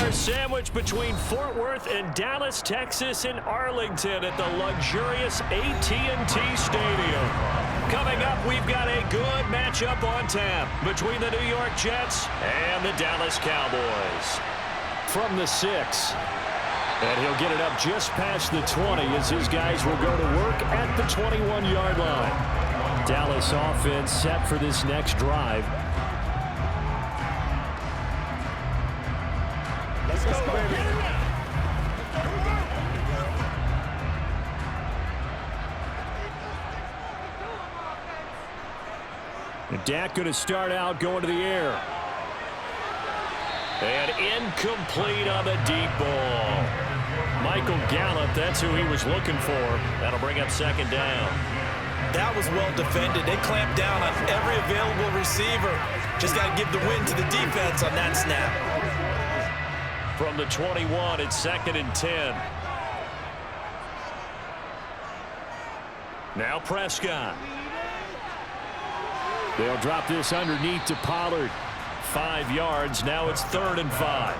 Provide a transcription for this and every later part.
They're sandwiched between Fort Worth and Dallas, Texas, and Arlington at the luxurious AT&T Stadium. Coming up, we've got a good matchup on tap between the New York Jets and the Dallas Cowboys. From the 6. And he'll get it up just past the 20 as his guys will go to work at the 21-yard line. Dallas offense set for this next drive. Let's go, baby. And Dak going to start out going to the air. And incomplete on the deep ball. Michael Gallup, that's who he was looking for. That'll bring up second down. That was well defended. They clamped down on every available receiver. Just got to give the win to the defense on that snap. From the 21, it's 2nd and 10. Now Prescott. They'll drop this underneath to Pollard. 5 yards. Now it's 3rd and 5.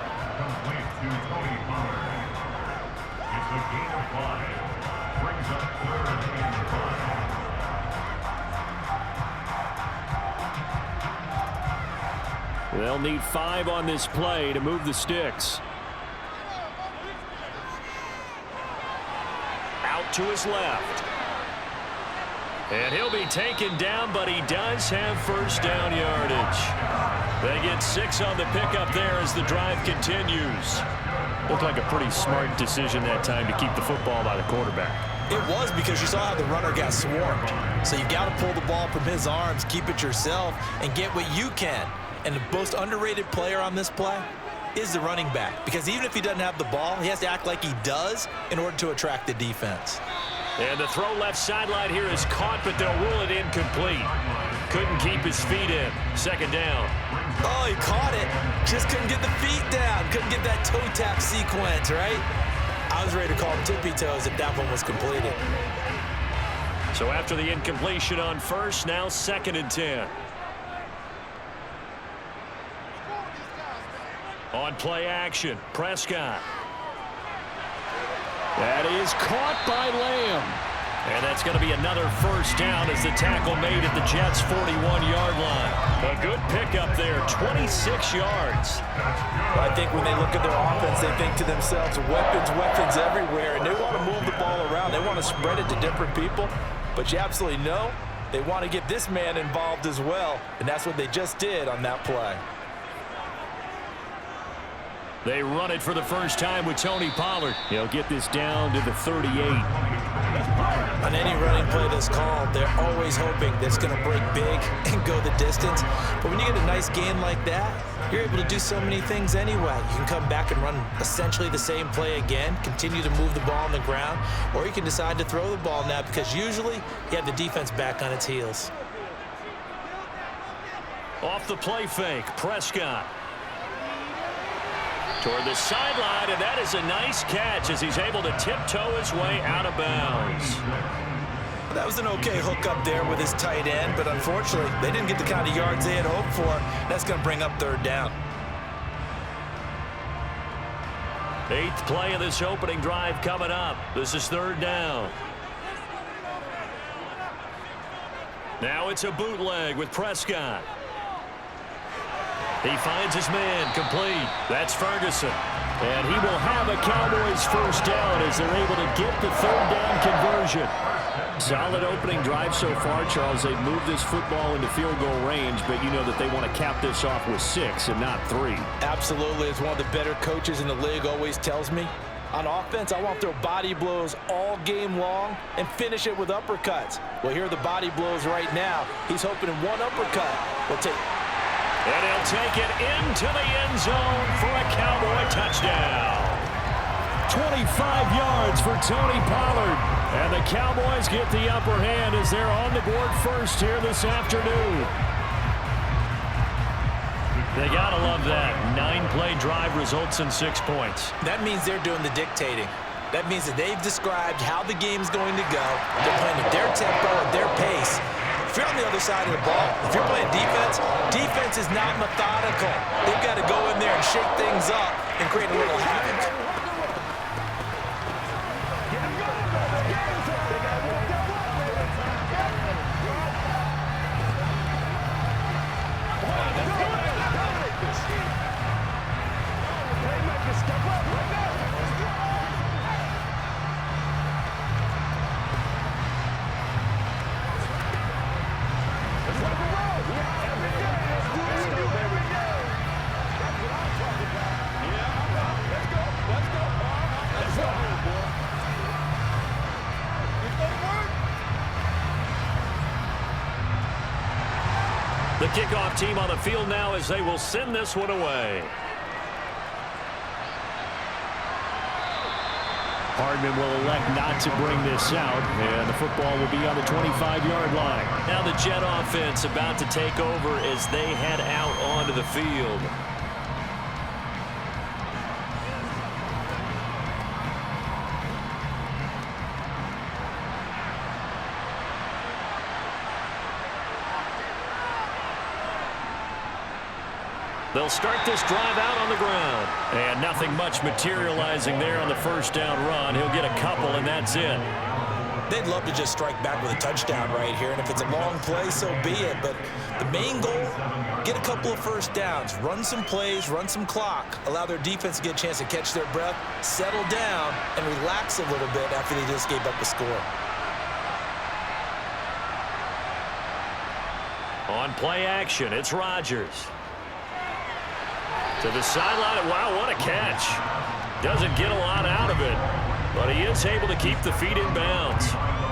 It's a gain of 5. Brings up 3rd and 5. They'll need 5 on this play to move the sticks. Out to his left. And he'll be taken down, but he does have first down yardage. They get 6 on the pickup there as the drive continues. Looked like a pretty smart decision that time to keep the football by the quarterback. It was, because you saw how the runner got swarmed. So you got to pull the ball from his arms, keep it yourself, and get what you can. And the most underrated player on this play is the running back, because even if he doesn't have the ball, he has to act like he does in order to attract the defense. And the throw left sideline here is caught, but they'll rule it incomplete. Couldn't keep his feet in. Second down. Oh, he caught it. Just couldn't get the feet down. Couldn't get that toe tap sequence, right? I was ready to call him tippy toes if that one was completed. So after the incompletion on first, now 2nd and 10. On play action, Prescott. That is caught by Lamb. And that's going to be another first down as the tackle made at the Jets' 41-yard line. A good pickup there, 26 yards. I think when they look at their offense, they think to themselves, weapons, weapons everywhere, and they want to move the ball around. They want to spread it to different people, but you absolutely know they want to get this man involved as well, and that's what they just did on that play. They run it for the first time with Tony Pollard. He'll get this down to the 38. On any running play that's called, they're always hoping that it's going to break big and go the distance. But when you get a nice gain like that, you're able to do so many things anyway. You can come back and run essentially the same play again, continue to move the ball on the ground, or you can decide to throw the ball now, because usually you have the defense back on its heels. Off the play fake, Prescott. Toward the sideline, and that is a nice catch as he's able to tiptoe his way out of bounds. That was an okay hook up there with his tight end, but unfortunately, they didn't get the kind of yards they had hoped for. That's going to bring up 3rd down. 8th play of this opening drive coming up. This is 3rd down. Now it's a bootleg with Prescott. He finds his man, complete. That's Ferguson. And he will have a Cowboys first down as they're able to get the 3rd down conversion. Solid opening drive so far, Charles. They've moved this football into field goal range, but you know that they want to cap this off with 6 and not 3. Absolutely. As one of the better coaches in the league always tells me, on offense, I want to throw body blows all game long and finish it with uppercuts. Well, here are the body blows right now. He's hoping in one uppercut will take... And he'll take it into the end zone for a Cowboy touchdown. 25 yards for Tony Pollard. And the Cowboys get the upper hand as they're on the board first here this afternoon. They got to love that. 9-play drive results in 6 points. That means they're doing the dictating. That means that they've described how the game's going to go. They're playing at their tempo, at their pace. you're on the other side of the ball, if you're playing defense, defense is not methodical. They've got to go in there and shake things up and create a little havoc. The kickoff team on the field now as they will send this one away. Hardman will elect not to bring this out, and the football will be on the 25-yard line. Now the Jet offense about to take over as they head out onto the field. They'll start this drive out on the ground. And nothing much materializing there on the first down run. He'll get a couple, and that's it. They'd love to just strike back with a touchdown right here, and if it's a long play, so be it. But the main goal, get a couple of first downs, run some plays, run some clock, allow their defense to get a chance to catch their breath, settle down, and relax a little bit after they just gave up a score. On play action, it's Rodgers. To the sideline. Wow, what a catch. Doesn't get a lot out of it, but he is able to keep the feet in bounds.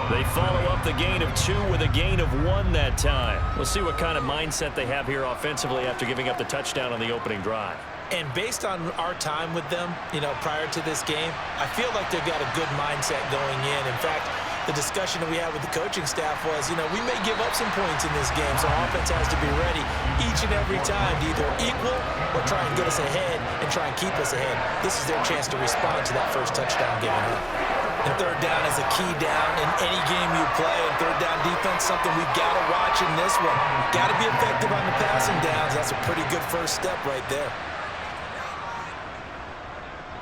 They follow up the gain of 2 with a gain of 1 that time. We'll see what kind of mindset they have here offensively after giving up the touchdown on the opening drive. And based on our time with them, prior to this game, I feel like they've got a good mindset going in. In fact, the discussion that we had with the coaching staff was, we may give up some points in this game, so offense has to be ready each and every time to either equal or try and get us ahead and try and keep us ahead. This is their chance to respond to that first touchdown given up. And third down is a key down in any game you play, and third down defense, something we've got to watch in this one. Got to be effective on the passing downs. That's a pretty good first step right there.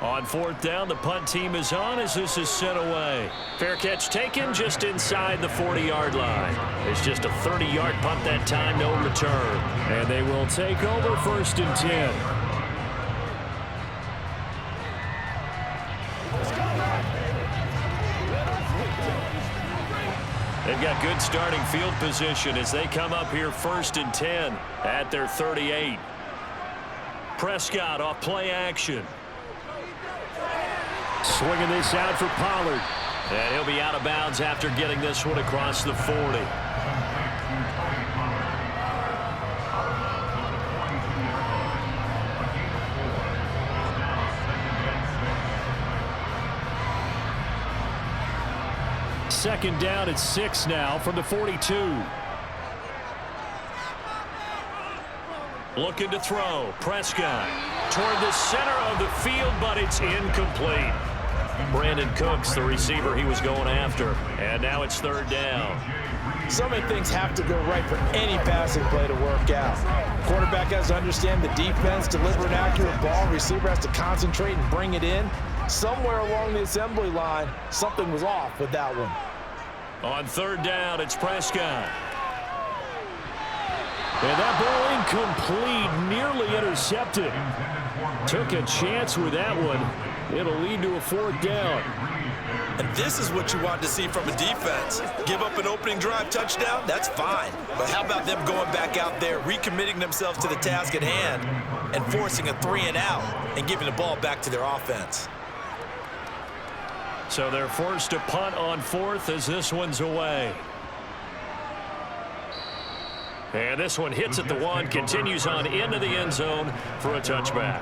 On fourth down, the punt team is on as this is sent away. Fair catch taken just inside the 40-yard line. It's just a 30-yard punt that time, no return. And they will take over 1st and 10. They've got good starting field position as they come up here 1st and 10 at their 38. Prescott off play action. Swinging this out for Pollard. And he'll be out of bounds after getting this one across the 40. Second down at 6 now from the 42. Looking to throw. Prescott toward the center of the field, but it's incomplete. Brandon Cooks, the receiver he was going after. And now it's 3rd down. So many things have to go right for any passing play to work out. Quarterback has to understand the defense, deliver an accurate ball. Receiver has to concentrate and bring it in. Somewhere along the assembly line, something was off with that one. On 3rd down, it's Prescott. And that ball incomplete, nearly intercepted. Took a chance with that one. It'll lead to a 4th down. And this is what you want to see from a defense. Give up an opening drive touchdown, that's fine. But how about them going back out there, recommitting themselves to the task at hand, and forcing a 3-and-out and giving the ball back to their offense. So they're forced to punt on 4th as this one's away. And this one hits at the 1, continues on into the end zone for a touchback.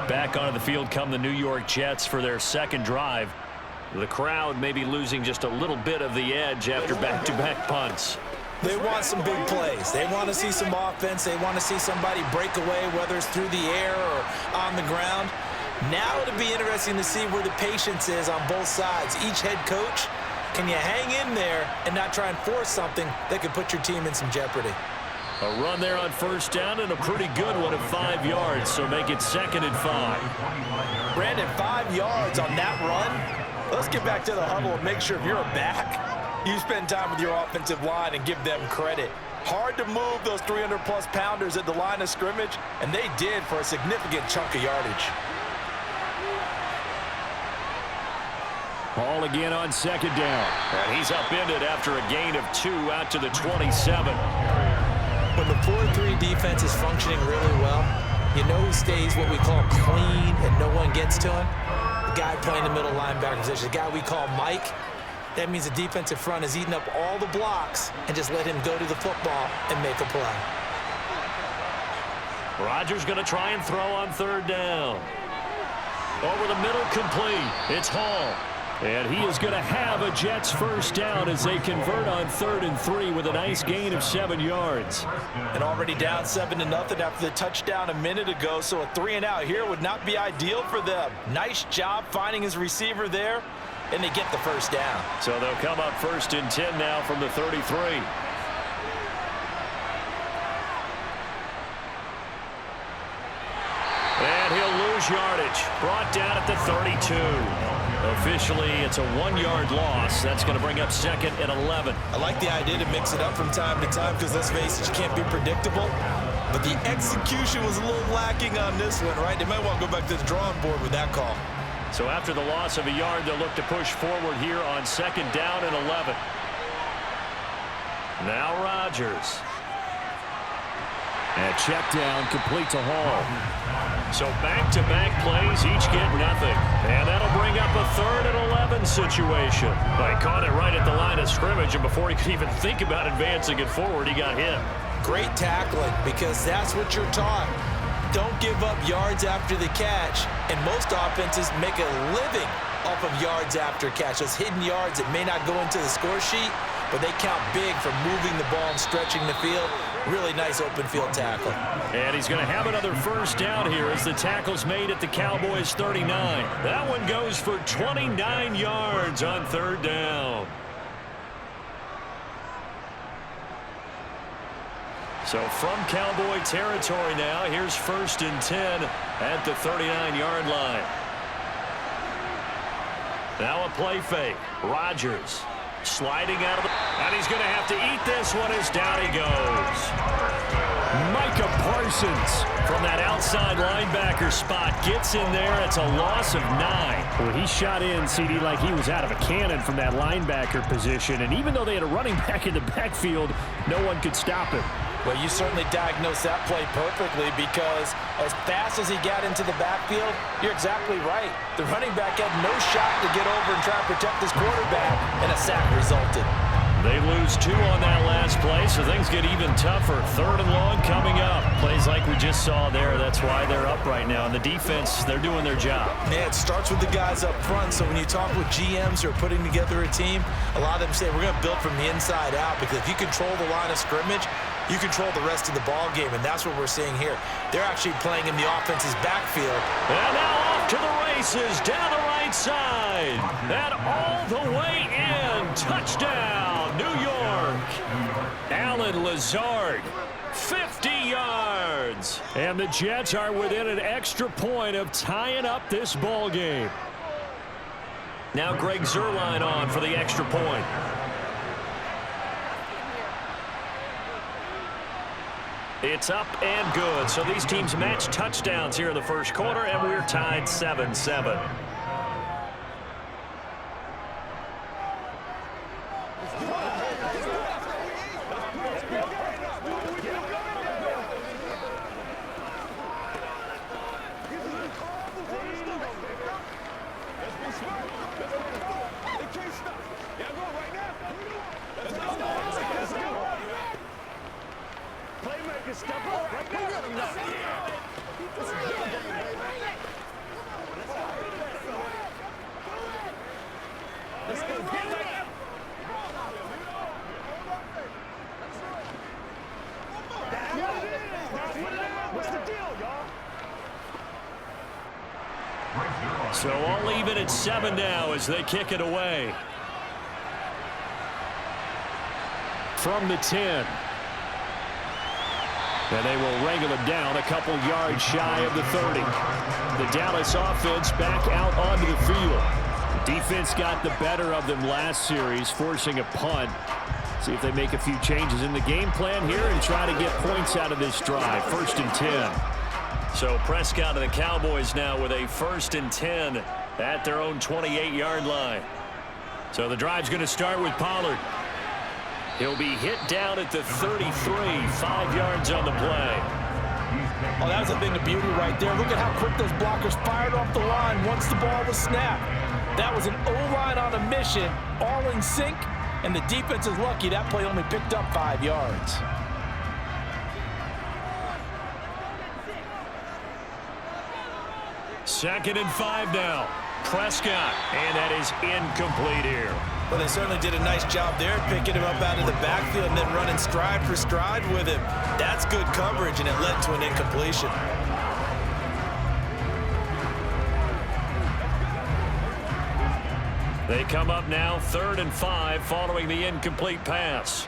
Back onto the field come the New York Jets for their 2nd drive. The crowd may be losing just a little bit of the edge after back-to-back punts. They want some big plays. They want to see some offense. They want to see somebody break away, whether it's through the air or on the ground. Now it'll be interesting to see where the patience is on both sides. Each head coach Can you hang in there and not try and force something that could put your team in some jeopardy? A run there on first down and a pretty good one at 5 yards, so make it 2nd and 5. Brandon, 5 yards on that run? Let's get back to the huddle and make sure if you're a back, you spend time with your offensive line and give them credit. Hard to move those 300-plus pounders at the line of scrimmage, and they did for a significant chunk of yardage. Ball again on 2nd down. And he's upended after a gain of 2 out to the 27. When the 4-3 defense is functioning really well, you know who stays what we call clean and no one gets to him? The guy playing the middle linebacker position, the guy we call Mike. That means the defensive front has eaten up all the blocks and just let him go to the football and make a play. Rodgers going to try and throw on 3rd down. Over the middle, complete. It's Hall. And he is going to have a Jets first down as they convert on 3rd and 3 with a nice gain of 7 yards. And already down 7-0 after the touchdown a minute ago, so a 3-and-out here would not be ideal for them. Nice job finding his receiver there, and they get the first down. So they'll come up 1st and 10 now from the 33. And he'll lose yardage. Brought down at the 32. Officially, it's a 1-yard loss. That's going to bring up 2nd and 11. I like the idea to mix it up from time to time because, let's face it, you can't be predictable. But the execution was a little lacking on this one, right? They might want to go back to the drawing board with that call. So after the loss of a yard, they'll look to push forward here on 2nd down and 11. Now Rodgers. And check down, complete to Hall. So back-to-back plays, each get nothing. And that'll bring up a 3rd and 11 situation. They caught it right at the line of scrimmage, and before he could even think about advancing it forward, he got hit. Great tackling, because that's what you're taught. Don't give up yards after the catch. And most offenses make a living off of yards after catch. Those hidden yards that may not go into the score sheet, but they count big for moving the ball and stretching the field. Really nice open field tackle. And he's going to have another first down here as the tackle's made at the Cowboys 39. That one goes for 29 yards on 3rd down. So from Cowboy territory now, here's 1st and 10 at the 39-yard line. Now a play fake. Rodgers sliding out of the... And he's going to have to eat this one as down he goes. Micah Parsons from that outside linebacker spot gets in there. It's a loss of 9. Well, he shot in, CD, like he was out of a cannon from that linebacker position. And even though they had a running back in the backfield, no one could stop him. Well, you certainly diagnosed that play perfectly because as fast as he got into the backfield, you're exactly right. The running back had no shot to get over and try to protect his quarterback, and a sack resulted. They lose 2 on that last play, so things get even tougher. 3rd and long coming up. Plays like we just saw there. That's why they're up right now. And the defense, they're doing their job. Yeah, it starts with the guys up front. So when you talk with GMs who are putting together a team, a lot of them say we're going to build from the inside out, because if you control the line of scrimmage, you control the rest of the ball game, and that's what we're seeing here. They're actually playing in the offense's backfield. And now off to the races down the right side. And all the way in. Touchdown, New York. Allen Lazard, 50 yards. And the Jets are within an extra point of tying up this ball game. Now Greg Zuerlein on for the extra point. It's up and good. So these teams match touchdowns here in the first quarter, and we're tied 7-7. So all even at 7 now as they kick it away. from the 10. And they will wrangle him down a couple yards shy of the 30. The Dallas offense back out onto the field. Defense got the better of them last series, forcing a punt. See if they make a few changes in the game plan here and try to get points out of this drive. 1st and 10. So Prescott and the Cowboys now with a 1st and 10 at their own 28-yard line. So the drive's going to start with Pollard. He'll be hit down at the 33, 5 yards on the play. Oh, that was a thing of beauty right there. Look at how quick those blockers fired off the line once the ball was snapped. That was an O-line on a mission, all in sync, and the defense is lucky that play only picked up 5 yards. Second and 5 now. Prescott, and that is incomplete here. Well, they certainly did a nice job there, picking him up out of the backfield and then running stride for stride with him. That's good coverage, and it led to an incompletion. They come up now 3rd and 5 following the incomplete pass.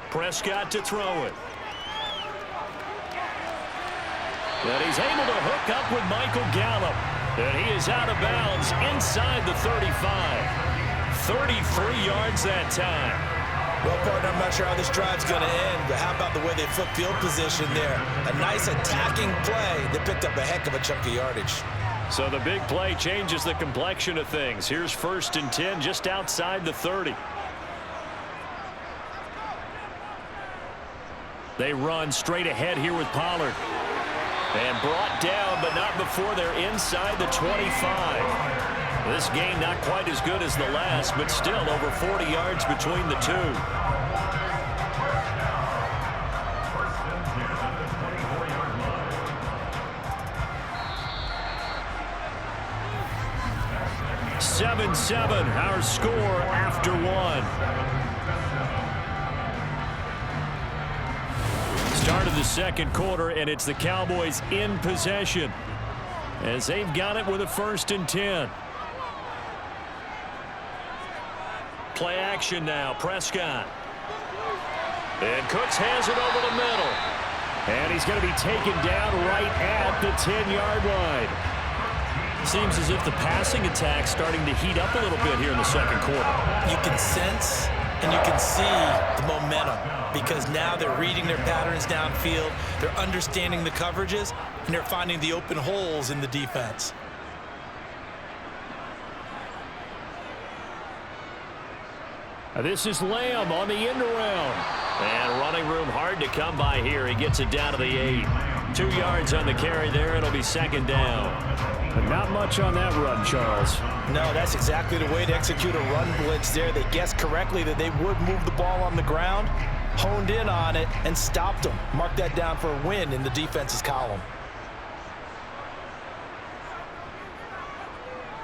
Prescott to throw it. And he's able to hook up with Michael Gallup. And he is out of bounds inside the 35. 33 yards that time. Well, partner, I'm not sure how this drive's going to end, but how about the way they flip field position there? A nice attacking play that picked up a heck of a chunk of yardage. So the big play changes the complexion of things. Here's 1st and 10 just outside the 30. They run straight ahead here with Pollard. And brought down, but not before they're inside the 25. This game not quite as good as the last, but still over 40 yards between the two. Seven, our score after one. Start of the second quarter, and it's the Cowboys in possession as they've got it with a 1st and 10. Play action now, Prescott. And Cooks has it over the middle. And he's going to be taken down right at the 10-yard line. Seems as if the passing attack's starting to heat up a little bit here in the second quarter. You can sense and you can see the momentum because now they're reading their patterns downfield, they're understanding the coverages, and they're finding the open holes in the defense. This is Lamb on the end around. And running room hard to come by here. He gets it down to the 8. 2 yards on the carry there. It'll be 2nd down. But not much on that run, Charles. No, that's exactly the way to execute a run blitz there. They guessed correctly that they would move the ball on the ground, honed in on it, and stopped them. Mark that down for a win in the defense's column.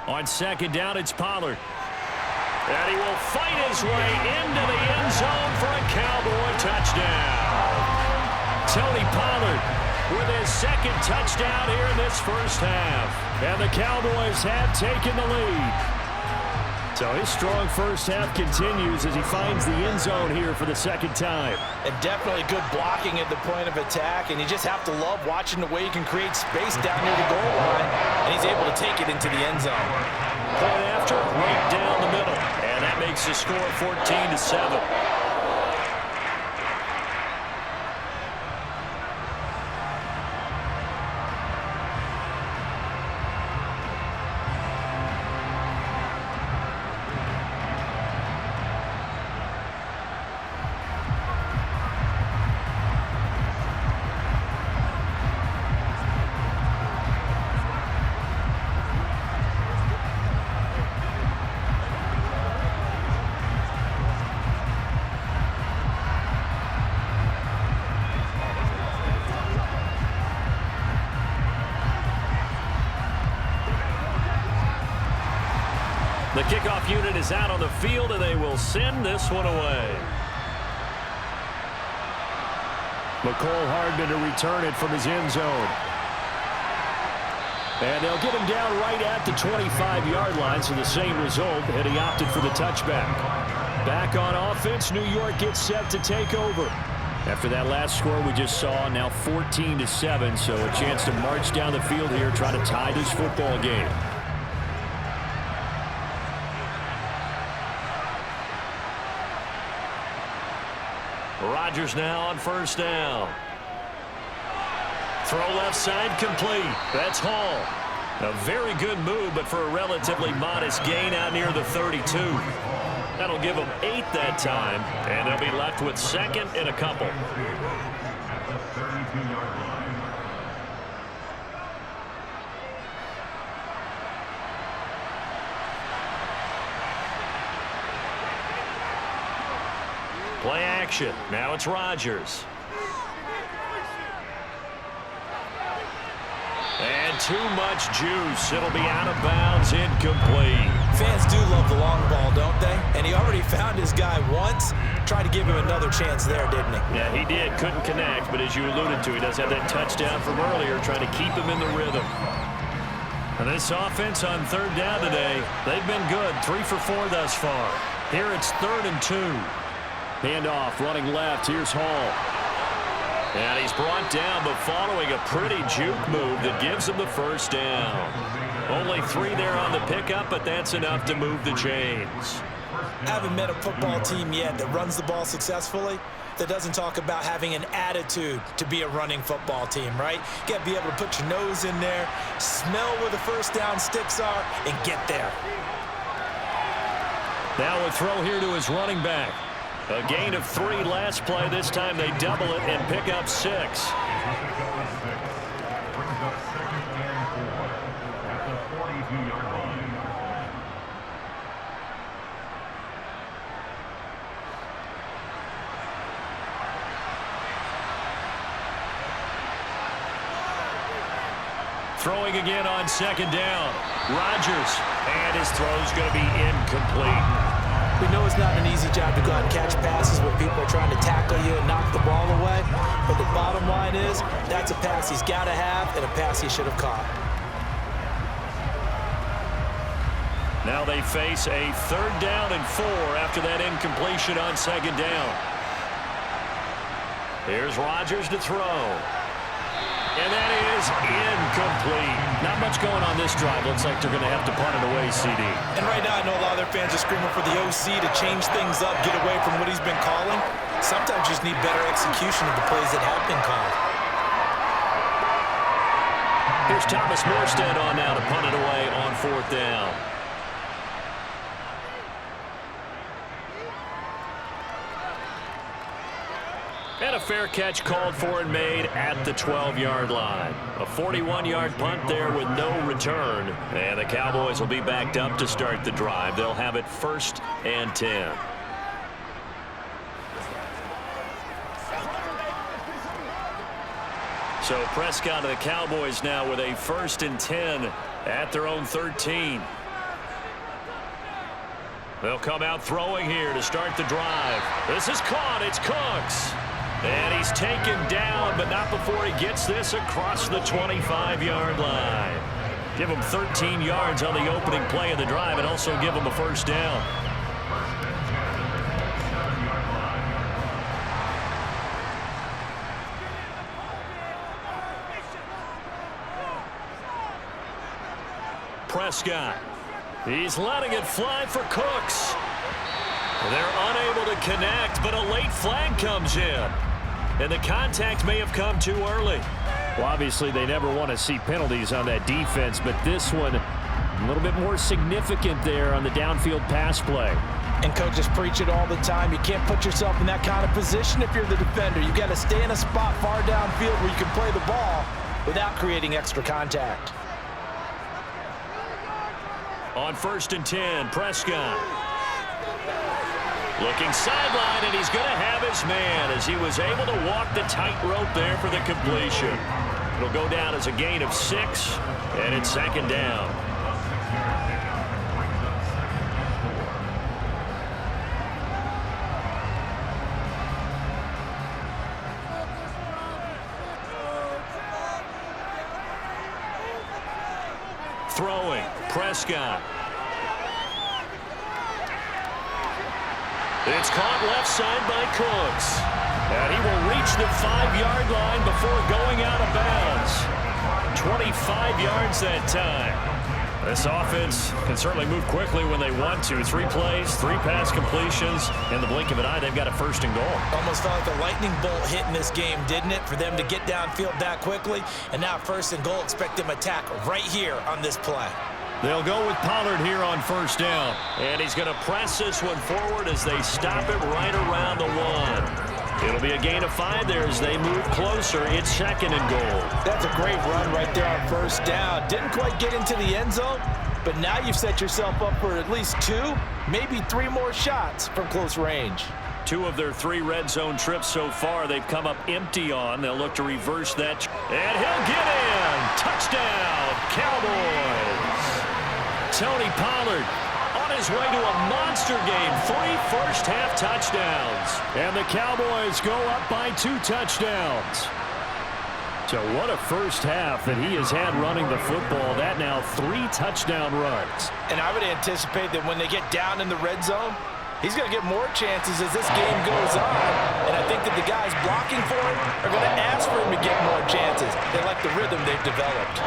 On 2nd down, it's Pollard. And he will fight his way into the end zone for a Cowboy touchdown. Tony Pollard with his 2nd touchdown here in this first half. And the Cowboys have taken the lead. So his strong first half continues as he finds the end zone here for the 2nd time. And definitely good blocking at the point of attack, and you just have to love watching the way he can create space down near the goal line, and he's able to take it into the end zone. Point after, right down the middle. And that makes the score 14-7. The kickoff unit is out on the field, and they will send this one away. McCole Hardman to return it from his end zone. And they'll get him down right at the 25-yard line, so the same result, and he opted for the touchback. Back on offense, New York gets set to take over. After that last score we just saw, now 14-7, so a chance to march down the field here, try to tie this football game. Rodgers now on first down. Throw left side complete. That's Hall. A very good move, but for a relatively modest gain out near the 32. That'll give them 8 that time, and they'll be left with second and a couple. At the 32-yard line. Play action. Now it's Rodgers. And too much juice. It'll be out of bounds, incomplete. Fans do love the long ball, don't they? And he already found his guy once. Tried to give him another chance there, didn't he? Yeah, he did. Couldn't connect, but as you alluded to, he does have that touchdown from earlier, trying to keep him in the rhythm. And this offense on third down today, they've been good. 3 for 4 thus far. Here it's 3rd and 2. Handoff, running left. Here's Hall. And he's brought down, but following a pretty juke move that gives him the first down. Only 3 there on the pickup, but that's enough to move the chains. I haven't met a football team yet that runs the ball successfully that doesn't talk about having an attitude to be a running football team, right? You got to be able to put your nose in there, smell where the first down sticks are, and get there. Now a throw here to his running back. A gain of 3 last play. This time they double it and pick up 6. Brings up 2nd and 4 at the 42-yard line. Throwing again on 2nd down. Rodgers, and his throw's going to be incomplete. We know it's not an easy job to go out and catch passes when people are trying to tackle you and knock the ball away. But the bottom line is, that's a pass he's got to have and a pass he should have caught. Now they face a 3rd down and 4 after that incompletion on 2nd down. Here's Rodgers to throw. And that is incomplete. Not much going on this drive. Looks like they're going to have to punt it away, CD. And right now, I know a lot of their fans are screaming for the OC to change things up, get away from what he's been calling. Sometimes you just need better execution of the plays that have been called. Here's Thomas Morstead on now to punt it away on 4th down. And a fair catch called for and made at the 12-yard line. A 41-yard punt there with no return. And the Cowboys will be backed up to start the drive. They'll have it 1st and 10. So Prescott of the Cowboys now with a 1st and 10 at their own 13. They'll come out throwing here to start the drive. This is caught. It's Cooks. And he's taken down, but not before he gets this across the 25-yard line. Give him 13 yards on the opening play of the drive and also give him a first down. Prescott. He's letting it fly for Cooks. They're unable to connect, but a late flag comes in. And the contact may have come too early. Well, obviously, they never want to see penalties on that defense, but this one a little bit more significant there on the downfield pass play. And coaches preach it all the time. You can't put yourself in that kind of position if you're the defender. You've got to stay in a spot far downfield where you can play the ball without creating extra contact. On 1st and 10, Prescott. Looking sideline, and he's going to have his man as he was able to walk the tightrope there for the completion. It'll go down as a gain of 6, and it's 2nd down. Throwing, Prescott. It's caught left side by Cooks. And he will reach the 5-yard line before going out of bounds. 25 yards that time. This offense can certainly move quickly when they want to. 3 plays, 3 pass completions. In the blink of an eye, they've got a first and goal. Almost felt like a lightning bolt hit in this game, didn't it? For them to get downfield that quickly. And now first and goal, expect them to attack right here on this play. They'll go with Pollard here on first down. And he's going to press this one forward as they stop it right around the 1. It'll be a gain of 5 there as they move closer. It's second and goal. That's a great run right there on first down. Didn't quite get into the end zone, but now you've set yourself up for at least 2, maybe 3 more shots from close range. 2 of their 3 red zone trips so far they've come up empty on. They'll look to reverse that. And he'll get in. Touchdown, Cowboys. Tony Pollard on his way to a monster game. 3 first-half touchdowns. And the Cowboys go up by 2 touchdowns. So what a first half that he has had running the football. That now 3 touchdown runs. And I would anticipate that when they get down in the red zone, he's going to get more chances as this game goes on. And I think that the guys blocking for him are going to ask for him to get more chances. They like the rhythm they've developed.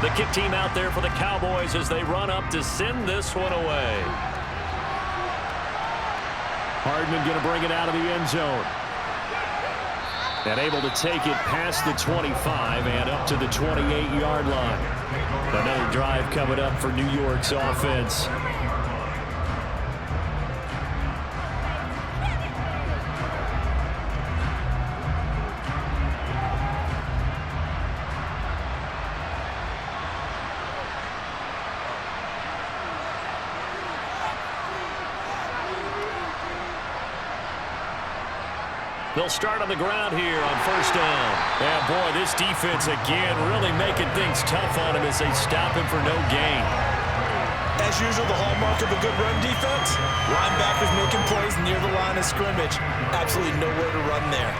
The kick team out there for the Cowboys as they run up to send this one away. Hardman going to bring it out of the end zone. And able to take it past the 25 and up to the 28-yard line. Another drive coming up for New York's offense. They'll start on the ground here on first down. And boy, this defense again really making things tough on him as they stop him for no gain. As usual, the hallmark of a good run defense, linebackers making plays near the line of scrimmage. Absolutely nowhere to run there.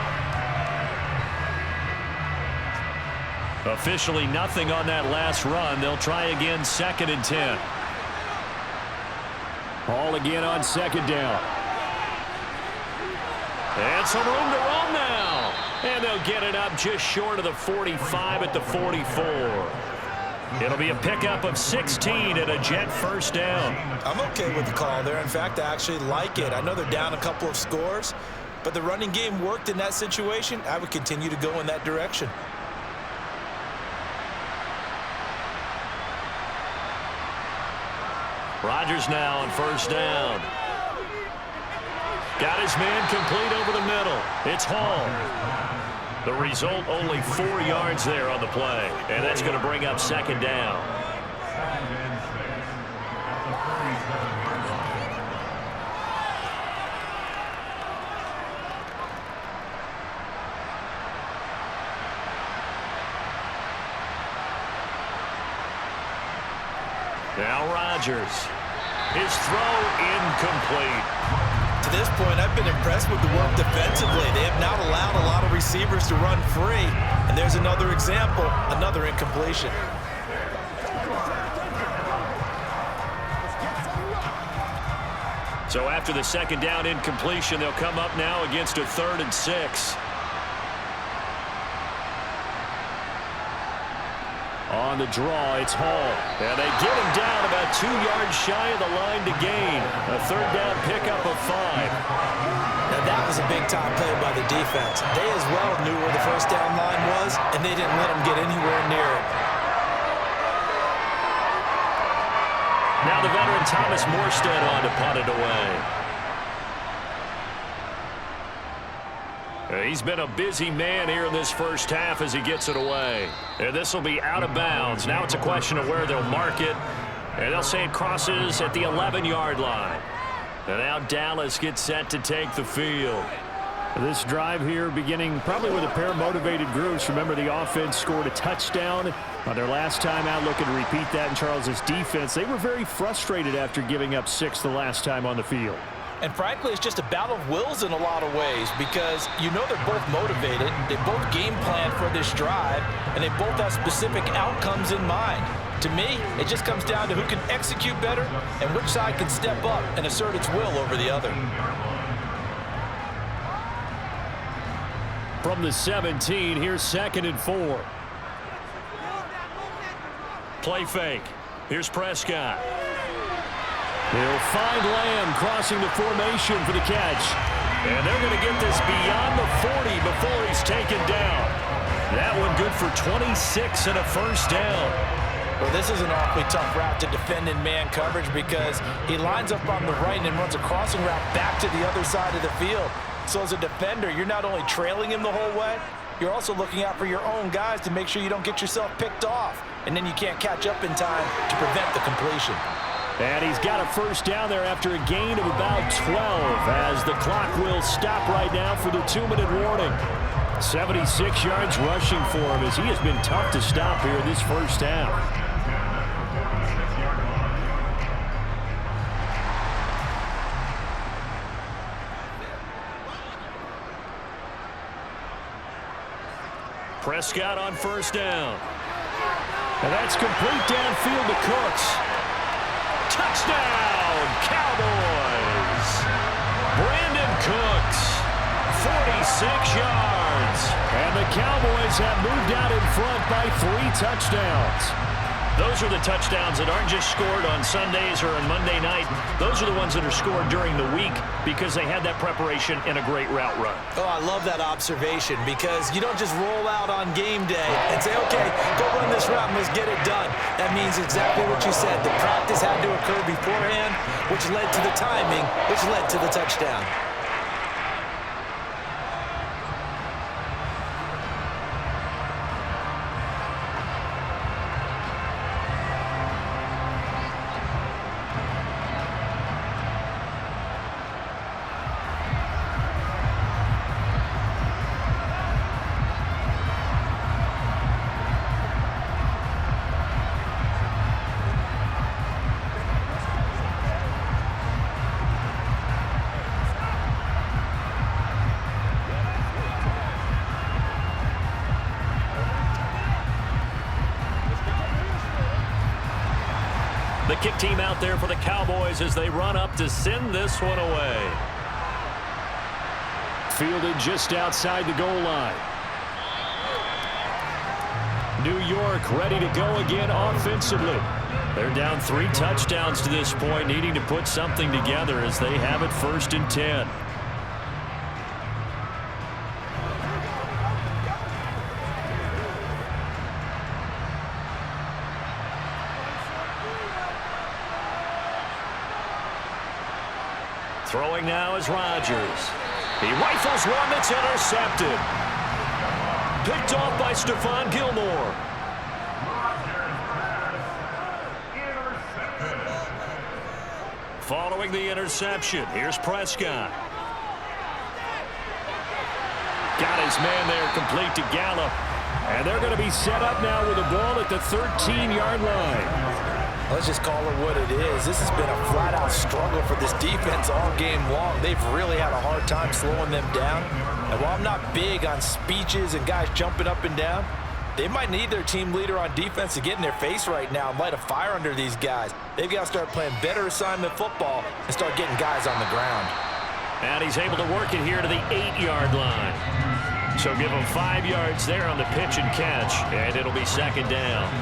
Officially nothing on that last run. They'll try again, 2nd and 10. Ball again on second down. And some room to run now. And they'll get it up just short of the 45 at the 44. It'll be a pickup of 16 and a Jet first down. I'm okay with the call there. In fact, I actually like it. I know they're down a couple of scores, but the running game worked in that situation. I would continue to go in that direction. Rodgers now on first down. Got his man complete over the middle. It's Hall. The result, only 4 yards there on the play. And that's going to bring up second down. Now Rodgers. His throw incomplete. To this point, I've been impressed with the work defensively. They have not allowed a lot of receivers to run free. And there's another example, another incompletion. So after the second down incompletion, they'll come up now against a 3rd and 6. On the draw, it's Hall. And they get him down about 2 yards shy of the line to gain. A 3rd down pickup of 5. Now that was a big-time play by the defense. They as well knew where the first down line was, and they didn't let them get anywhere near it. Now the veteran Thomas Morstead on to punt it away. He's been a busy man here in this first half as he gets it away. And this will be out of bounds. Now it's a question of where they'll mark it. And they'll say it crosses at the 11-yard line. And now Dallas gets set to take the field. This drive here beginning probably with a pair of motivated groups. Remember, the offense scored a touchdown on their last time out. Looking to repeat that in Charles's defense. They were very frustrated after giving up 6 the last time on the field. And frankly, it's just a battle of wills in a lot of ways because you know they're both motivated. They both game plan for this drive, and they both have specific outcomes in mind. To me, it just comes down to who can execute better and which side can step up and assert its will over the other. From the 17, here's 2nd and 4. Play fake. Here's Prescott. He'll find Lamb crossing the formation for the catch. And they're going to get this beyond the 40 before he's taken down. That one good for 26 and a first down. Well, this is an awfully tough route to defend in man coverage because he lines up on the right and runs a crossing route back to the other side of the field. So as a defender, you're not only trailing him the whole way, you're also looking out for your own guys to make sure you don't get yourself picked off. And then you can't catch up in time to prevent the completion. And he's got a first down there after a gain of about 12 as the clock will stop right now for the 2-minute warning. 76 yards rushing for him as he has been tough to stop here in this first half. Prescott on first down. And that's complete downfield to Cooks. Touchdown, Cowboys! Brandon Cooks, 46 yards. And the Cowboys have moved out in front by 3 touchdowns. Those are the touchdowns that aren't just scored on Sundays or on Monday night. Those are the ones that are scored during the week because they had that preparation and a great route run. Oh, I love that observation because you don't just roll out on game day and say, okay, go run this route and let's get it done. That means exactly what you said. The practice had to occur beforehand, which led to the timing, which led to the touchdown. The kick team out there for the Cowboys as they run up to send this one away. Fielded just outside the goal line. New York ready to go again offensively. They're down 3 touchdowns to this point, needing to put something together as they have it 1st and 10. Throwing now is Rodgers. He rifles one that's intercepted. Picked off by Stephon Gilmore. Following the interception, here's Prescott. Got his man there complete to Gallup. And they're going to be set up now with the ball at the 13-yard line. Let's just call it what it is. This has been a flat-out struggle for this defense all game long. They've really had a hard time slowing them down. And while I'm not big on speeches and guys jumping up and down, they might need their team leader on defense to get in their face right now and light a fire under these guys. They've got to start playing better assignment football and start getting guys on the ground. And he's able to work it here to the 8-yard line. So give him 5 yards there on the pitch and catch, and it'll be 2nd down.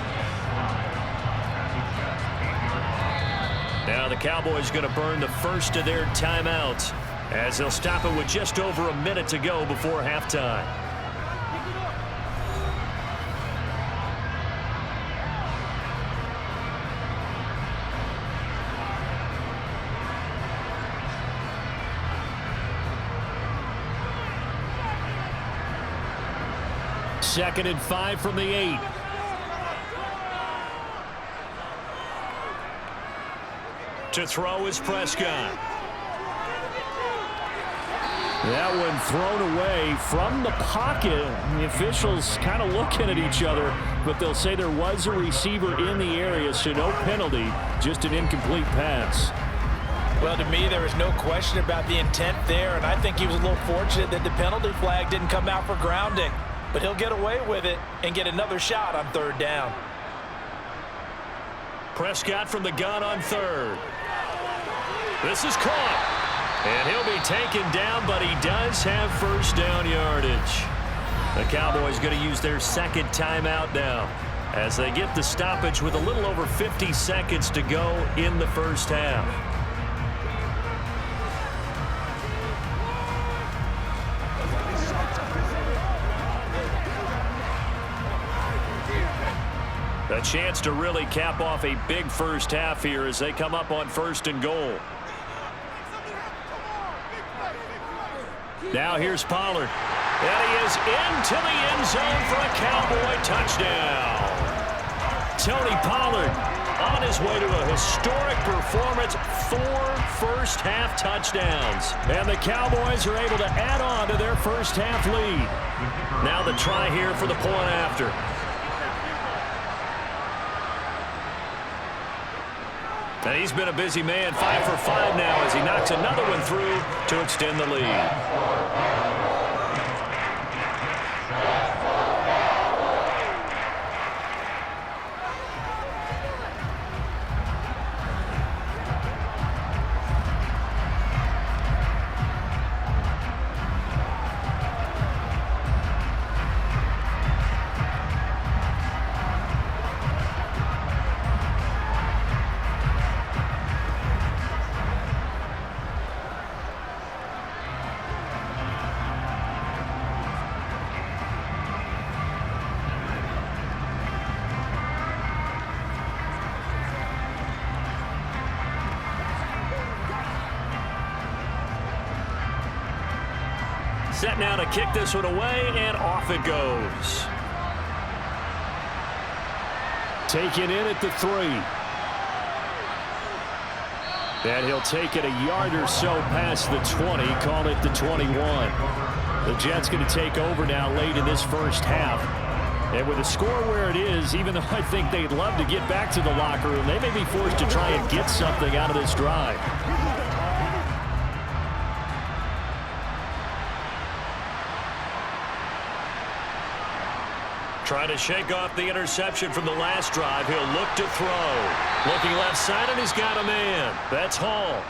Now the Cowboys going to burn the first of their timeouts as they'll stop it with just over a minute to go before halftime. 2nd and 5 from the 8. To throw is Prescott. That one thrown away from the pocket. The officials kind of looking at each other, but they'll say there was a receiver in the area, so no penalty, just an incomplete pass. Well, to me, there was no question about the intent there, and I think he was a little fortunate that the penalty flag didn't come out for grounding. But he'll get away with it and get another shot on 3rd down. Prescott from the gun on 3rd. This is caught. And he'll be taken down, but he does have 1st down yardage. The Cowboys going to use their 2nd timeout now as they get the stoppage with a little over 50 seconds to go in the 1st half. A chance to really cap off a big 1st half here as they come up on 1st and goal. Now here's Pollard. And he is into the end zone for a Cowboy touchdown. Tony Pollard on his way to a historic performance, 4 first-half touchdowns. And the Cowboys are able to add on to their first-half lead. Now the try here for the point after. And he's been a busy man, 5 for 5 now as he knocks another one through to extend the lead. Set now to kick this one away, and off it goes. Taken in at the 3. And he'll take it a yard or so past the 20, call it the 21. The Jets going to take over now late in this first half. And with the score where it is, even though I think they'd love to get back to the locker room, they may be forced to try and get something out of this drive. Trying to shake off the interception from the last drive. He'll look to throw. Looking left side, and he's got a man. That's Hall.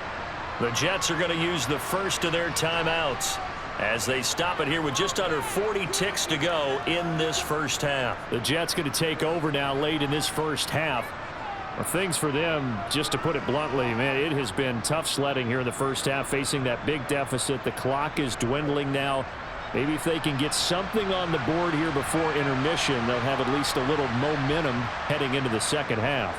The Jets are going to use the first of their timeouts as they stop it here with just under 40 ticks to go in this first half. The Jets going to take over now late in this first half. Well, things for them, just to put it bluntly, man, it has been tough sledding here in the first half, facing that big deficit. The clock is dwindling now. Maybe if they can get something on the board here before intermission, they'll have at least a little momentum heading into the second half.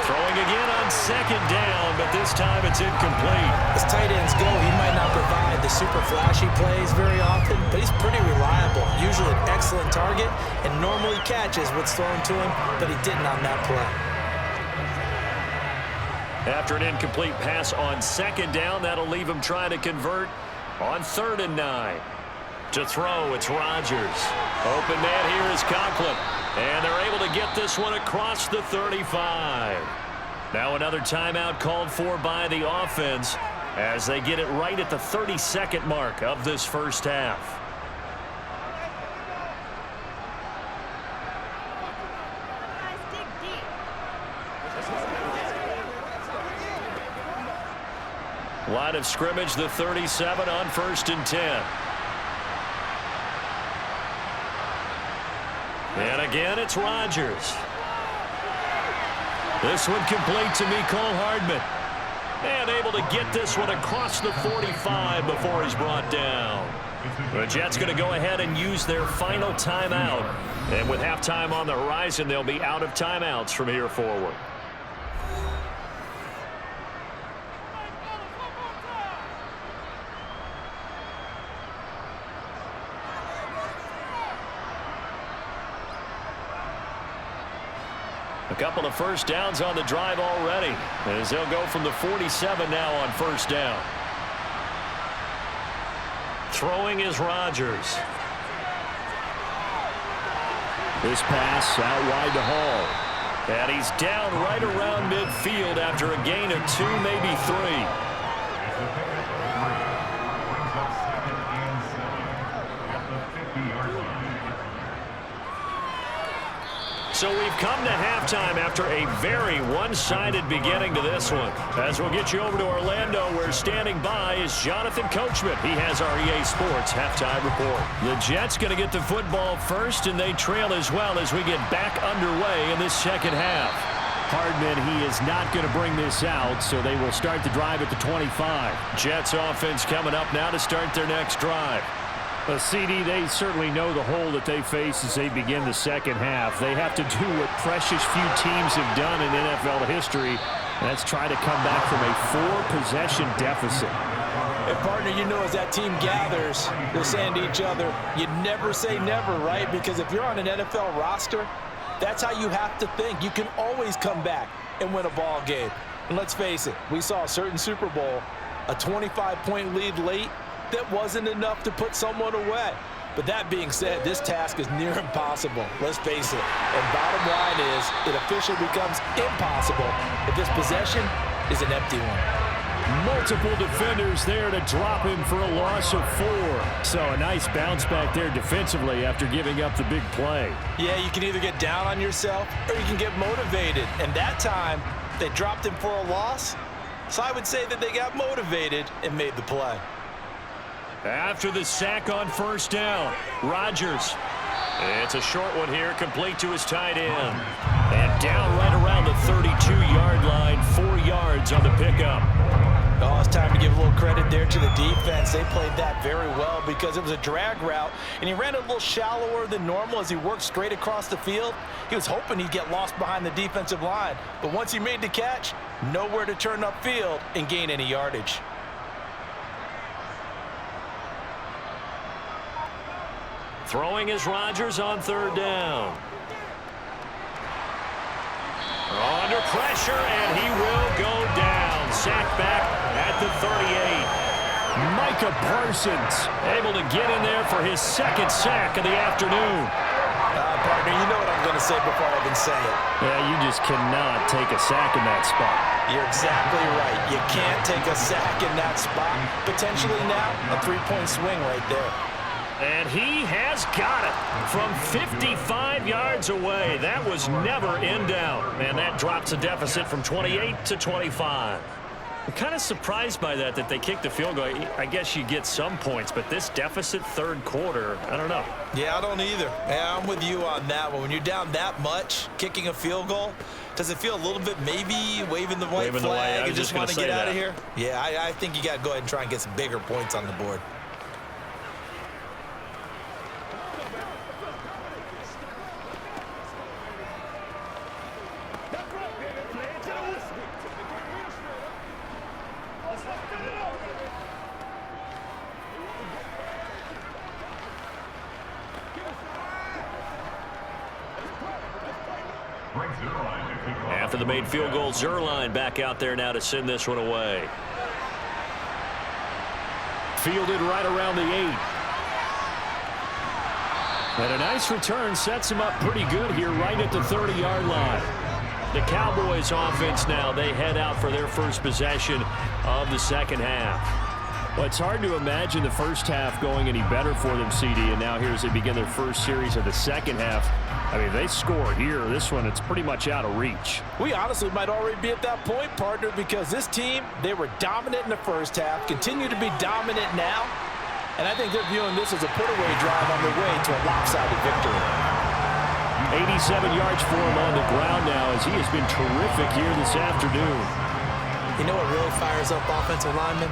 Throwing again on 2nd down, but this time it's incomplete. As tight ends go, he might not provide the super flashy plays very often, but he's pretty reliable. Usually an excellent target, and normally catches what's thrown to him, but he didn't on that play. After an incomplete pass on 2nd down, that'll leave him trying to convert on 3rd and 9. To throw, it's Rodgers. Open man here is Conklin. And they're able to get this one across the 35. Now another timeout called for by the offense as they get it right at the 32nd mark of this first half. Line of scrimmage, the 37 on 1st and 10. And again, it's Rodgers. This one complete to Mecole Hardman. And able to get this one across the 45 before he's brought down. The Jets going to go ahead and use their final timeout. And with halftime on the horizon, they'll be out of timeouts from here forward. A couple of first downs on the drive already, as they'll go from the 47 now on first down. Throwing is Rodgers. This pass out wide to Hall. And he's down right around midfield after a gain of 2, maybe 3. So we've come to halftime after a very one-sided beginning to this one. As we'll get you over to Orlando, where standing by is Jonathan Coachman. He has our EA Sports halftime report. The Jets going to get the football first, and they trail as well as we get back underway in this second half. Hardman, he is not going to bring this out, so they will start the drive at the 25. Jets offense coming up now to start their next drive. CD, they certainly know the hole that they face as they begin the second half. They have to do what precious few teams have done in NFL history. That's try to come back from a 4-possession deficit. And, partner, you know, as that team gathers, they're saying to each other, you never say never, right? Because if you're on an NFL roster, that's how you have to think. You can always come back and win a ball game. And let's face it, we saw a certain Super Bowl, a 25-point lead late, that wasn't enough to put someone away. But that being said, this task is near impossible. Let's face it. And bottom line is, it officially becomes impossible if this possession is an empty one. Multiple defenders there to drop him for a loss of 4. So a nice bounce back there defensively after giving up the big play. Yeah, you can either get down on yourself or you can get motivated. And that time, they dropped him for a loss. So I would say that they got motivated and made the play. After the sack on first down, Rodgers. It's a short one here, complete to his tight end. And down right around the 32-yard line, 4 yards on the pickup. Oh, it's time to give a little credit there to the defense. They played that very well because it was a drag route, and he ran a little shallower than normal as he worked straight across the field. He was hoping he'd get lost behind the defensive line, but once he made the catch, nowhere to turn upfield and gain any yardage. Throwing is Rodgers on third down. Under pressure, and he will go down. Sacked back at the 38. Micah Parsons able to get in there for his second sack of the afternoon. Partner, you know what I'm going to say before I even say it. Yeah, you just cannot take a sack in that spot. You're exactly right. You can't take a sack in that spot. Potentially now, a 3-point swing right there. And he has got it from 55 yards away. That was never in doubt. And that drops the deficit from 28 to 25. I'm kind of surprised by that they kicked the field goal. I guess you get some points, but this deficit third quarter, I don't know. Yeah, I don't either. Yeah, I'm with you on that one. When you're down that much, kicking a field goal, does it feel a little bit maybe waving the white flag and just want to get out of here? Yeah, I think you got to go ahead and try and get some bigger points on the board. After the made field goal, Zerline back out there now to send this one away. Fielded right around the 8. And a nice return sets him up pretty good here right at the 30-yard line. The Cowboys offense now, they head out for their first possession of the second half. Well, it's hard to imagine the first half going any better for them, CD, and now here as they begin their first series of the second half. I mean, they score here. This one, it's pretty much out of reach. We honestly might already be at that point, partner, because this team, they were dominant in the first half, continue to be dominant now, and I think they're viewing this as a put-away drive on their way to a lopsided victory. 87 yards for him on the ground now as he has been terrific here this afternoon. You know what really fires up offensive linemen?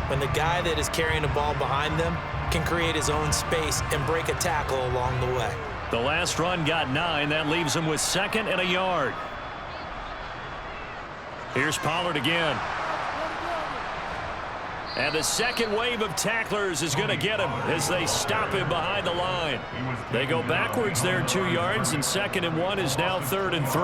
When the guy that is carrying the ball behind them can create his own space and break a tackle along the way. The last run got 9. That leaves him with 2nd and a yard. Here's Pollard again. And the second wave of tacklers is going to get him as they stop him behind the line. They go backwards there 2 yards, and 2nd and 1 is now 3rd and 3.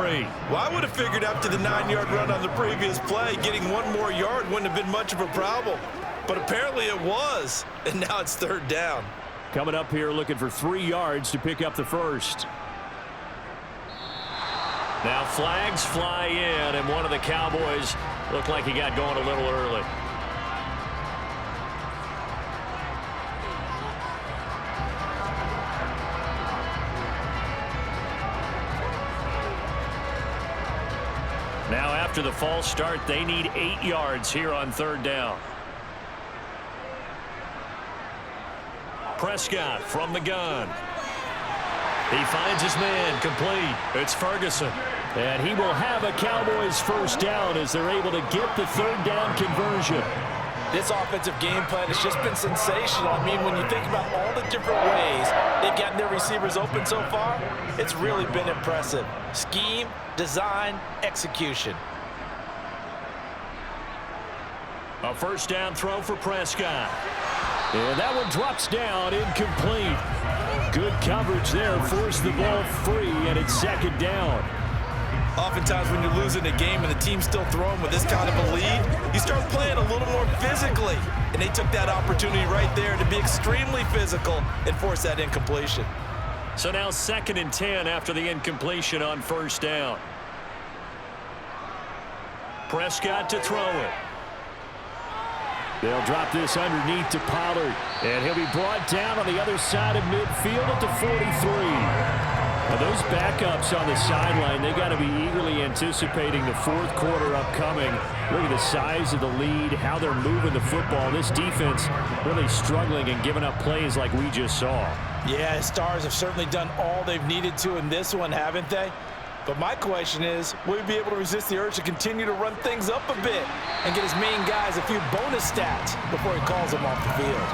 Well, I would have figured after the 9-yard run on the previous play, getting 1 more yard wouldn't have been much of a problem. But apparently it was, and now it's 3rd down. Coming up here looking for 3 yards to pick up the first. Now flags fly in, and one of the Cowboys looked like he got going a little early. Now after the false start, they need 8 yards here on 3rd down. Prescott from the gun. He finds his man complete. It's Ferguson. And he will have a Cowboys first down as they're able to get the 3rd down conversion. This offensive game plan has just been sensational. I mean, when you think about all the different ways they've gotten their receivers open so far, it's really been impressive. Scheme, design, execution. A first down throw for Prescott. And that one drops down, incomplete. Good coverage there, forced the ball free, and it's 2nd down. Oftentimes when you're losing a game and the team's still throwing with this kind of a lead, you start playing a little more physically. And they took that opportunity right there to be extremely physical and force that incompletion. So now 2nd and 10 after the incompletion on first down. Prescott to throw it. They'll drop this underneath to Pollard. And he'll be brought down on the other side of midfield at the 43. Now those backups on the sideline, they got to be eagerly anticipating the 4th quarter upcoming. Look at the size of the lead, how they're moving the football. This defense really struggling and giving up plays like we just saw. Yeah, Stars have certainly done all they've needed to in this one, haven't they? But my question is, will he be able to resist the urge to continue to run things up a bit and get his main guys a few bonus stats before he calls them off the field?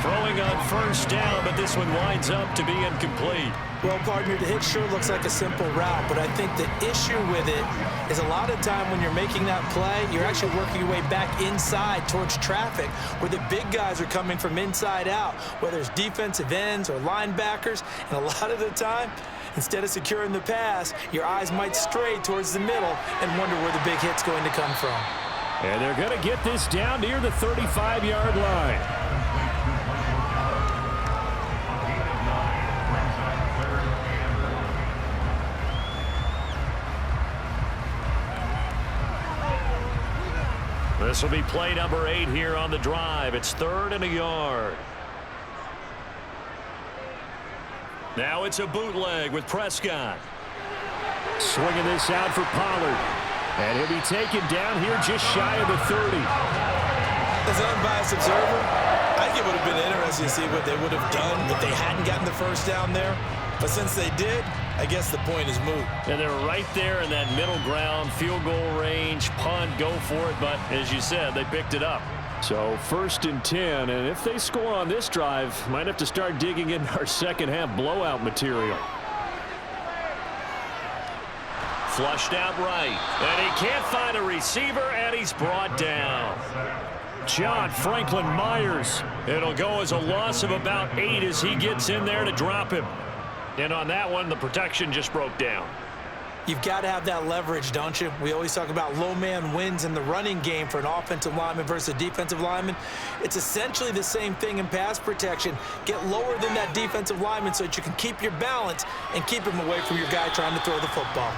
Throwing on first down, but this one winds up to be incomplete. Well, partner, the hit sure looks like a simple route, but I think the issue with it is a lot of time when you're making that play, you're actually working your way back inside towards traffic where the big guys are coming from inside out, whether it's defensive ends or linebackers, and a lot of the time, instead of securing the pass, your eyes might stray towards the middle and wonder where the big hit's going to come from. And they're going to get this down near the 35-yard line. This will be play number 8 here on the drive. It's 3rd and a yard. Now it's a bootleg with Prescott. Swinging this out for Pollard. And he'll be taken down here just shy of the 30. As an unbiased observer, I think it would have been interesting to see what they would have done if they hadn't gotten the first down there. But since they did, I guess the point is moot. And they're right there in that middle ground, field goal range, punt, go for it. But as you said, they picked it up. So 1st and 10, and if they score on this drive, might have to start digging in our second half blowout material. Flushed out right, and he can't find a receiver, and he's brought down. John Franklin Myers. It'll go as a loss of about 8 as he gets in there to drop him. And on that one, the protection just broke down. You've got to have that leverage, don't you? We always talk about low man wins in the running game for an offensive lineman versus a defensive lineman. It's essentially the same thing in pass protection. Get lower than that defensive lineman so that you can keep your balance and keep him away from your guy trying to throw the football.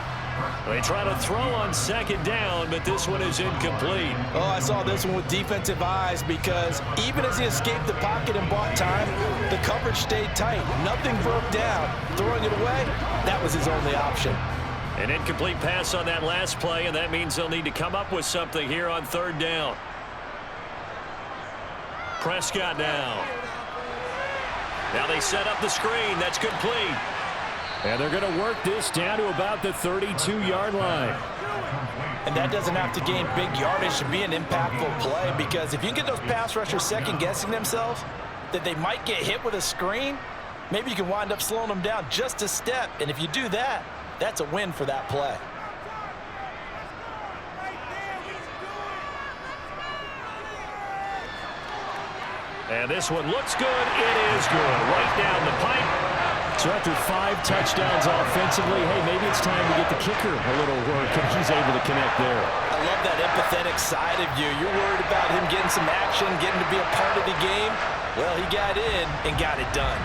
They try to throw on 2nd down, but this one is incomplete. Oh, I saw this one with defensive eyes because even as he escaped the pocket and bought time, the coverage stayed tight. Nothing broke down. Throwing it away, that was his only option. An incomplete pass on that last play, and that means they'll need to come up with something here on 3rd down. Prescott now. Now they set up the screen. That's complete. And they're going to work this down to about the 32-yard line. And that doesn't have to gain big yardage to be an impactful play, because if you can get those pass rushers second-guessing themselves that they might get hit with a screen, maybe you can wind up slowing them down just a step. And if you do that, that's a win for that play. And this one looks good. It is good. Right down the pipe. So after 5 touchdowns offensively, hey, maybe it's time to get the kicker a little work, and he's able to connect there. I love that empathetic side of you. You're worried about him getting some action, getting to be a part of the game. Well, he got in and got it done.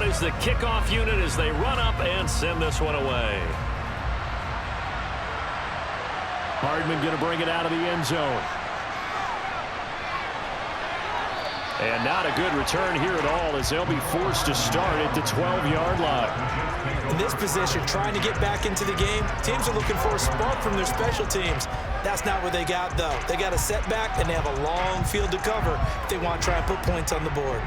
Is the kickoff unit as they run up and send this one away. Hardman going to bring it out of the end zone. And not a good return here at all as they'll be forced to start at the 12-yard line. In this position, trying to get back into the game, teams are looking for a spark from their special teams. That's not what they got, though. They got a setback, and they have a long field to cover if they want to try and put points on the board.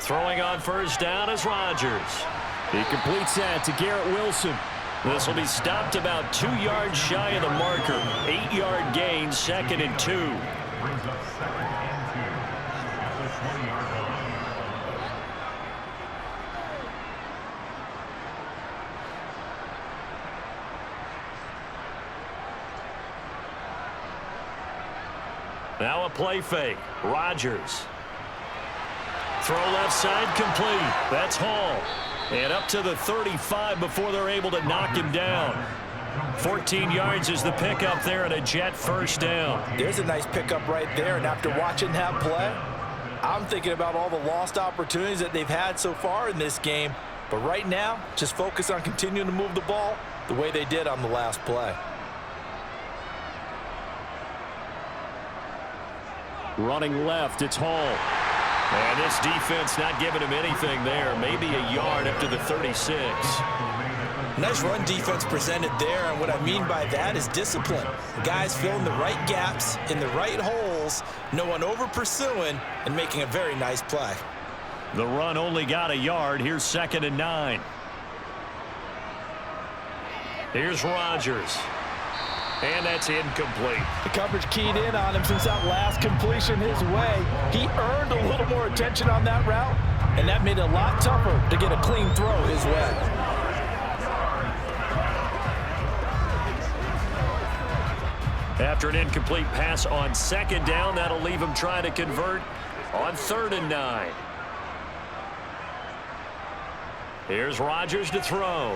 Throwing on first down is Rodgers. He completes that to Garrett Wilson. This will be stopped about 2 yards shy of the marker. 8-yard gain, 2nd and 2. Brings up 2nd and 2 at the 20-yard line. Now a play fake. Rodgers. Throw left side complete. That's Hall. And up to the 35 before they're able to knock him down. 14 yards is the pickup there and a Jet first down. There's a nice pickup right there, and after watching that play, I'm thinking about all the lost opportunities that they've had so far in this game. But right now, just focus on continuing to move the ball the way they did on the last play. Running left, it's Hall. And this defense not giving him anything there. Maybe a yard up to the 36. Nice run defense presented there, and what I mean by that is discipline. Guys filling the right gaps in the right holes, no one over pursuing, and making a very nice play. The run only got a yard. Here's 2nd and 9. Here's Rodgers. And that's incomplete. The coverage keyed in on him since that last completion his way. He earned a little more attention on that route, and that made it a lot tougher to get a clean throw his way. After an incomplete pass on 2nd down, that'll leave him trying to convert on 3rd and 9. Here's Rodgers to throw.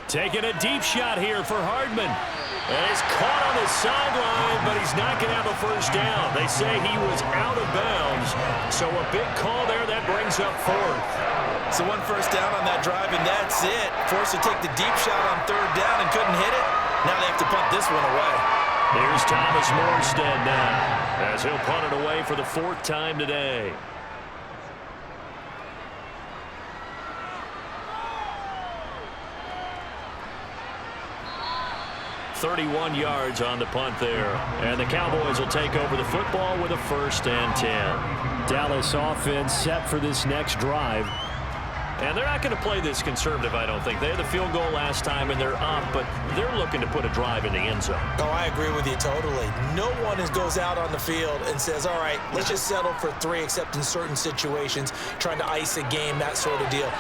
Taking a deep shot here for Hardman. And he's caught on the sideline, but he's not going to have a first down. They say he was out of bounds. So a big call there that brings up 4th. So one first down on that drive, and that's it. Forced to take the deep shot on 3rd down and couldn't hit it. Now they have to punt this one away. Here's Thomas Morstead now, as he'll punt it away for the 4th time today. 31 yards on the punt there. And the Cowboys will take over the football with a 1st and 10. Dallas offense set for this next drive. And they're not going to play this conservative, I don't think. They had the field goal last time, and they're up, but they're looking to put a drive in the end zone. Oh, I agree with you totally. No one goes out on the field and says, all right, let's just settle for 3, except in certain situations, trying to ice a game, that sort of deal.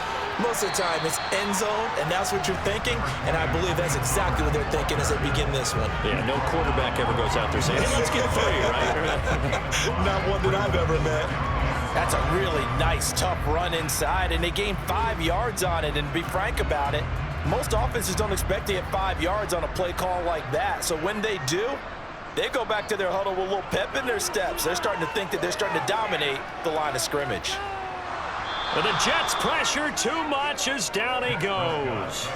Most of the time, it's end zone, and that's what you're thinking, and I believe that's exactly what they're thinking as they begin this one. Yeah, no quarterback ever goes out there saying, hey, let's get 3, right? Not one that I've ever met. That's a really nice, tough run inside, and they gained 5 yards on it. And to be frank about it, most offenses don't expect to get 5 yards on a play call like that. So when they do, they go back to their huddle with a little pep in their steps. They're starting to think that they're starting to dominate the line of scrimmage. But the Jets pressure too much as down he goes.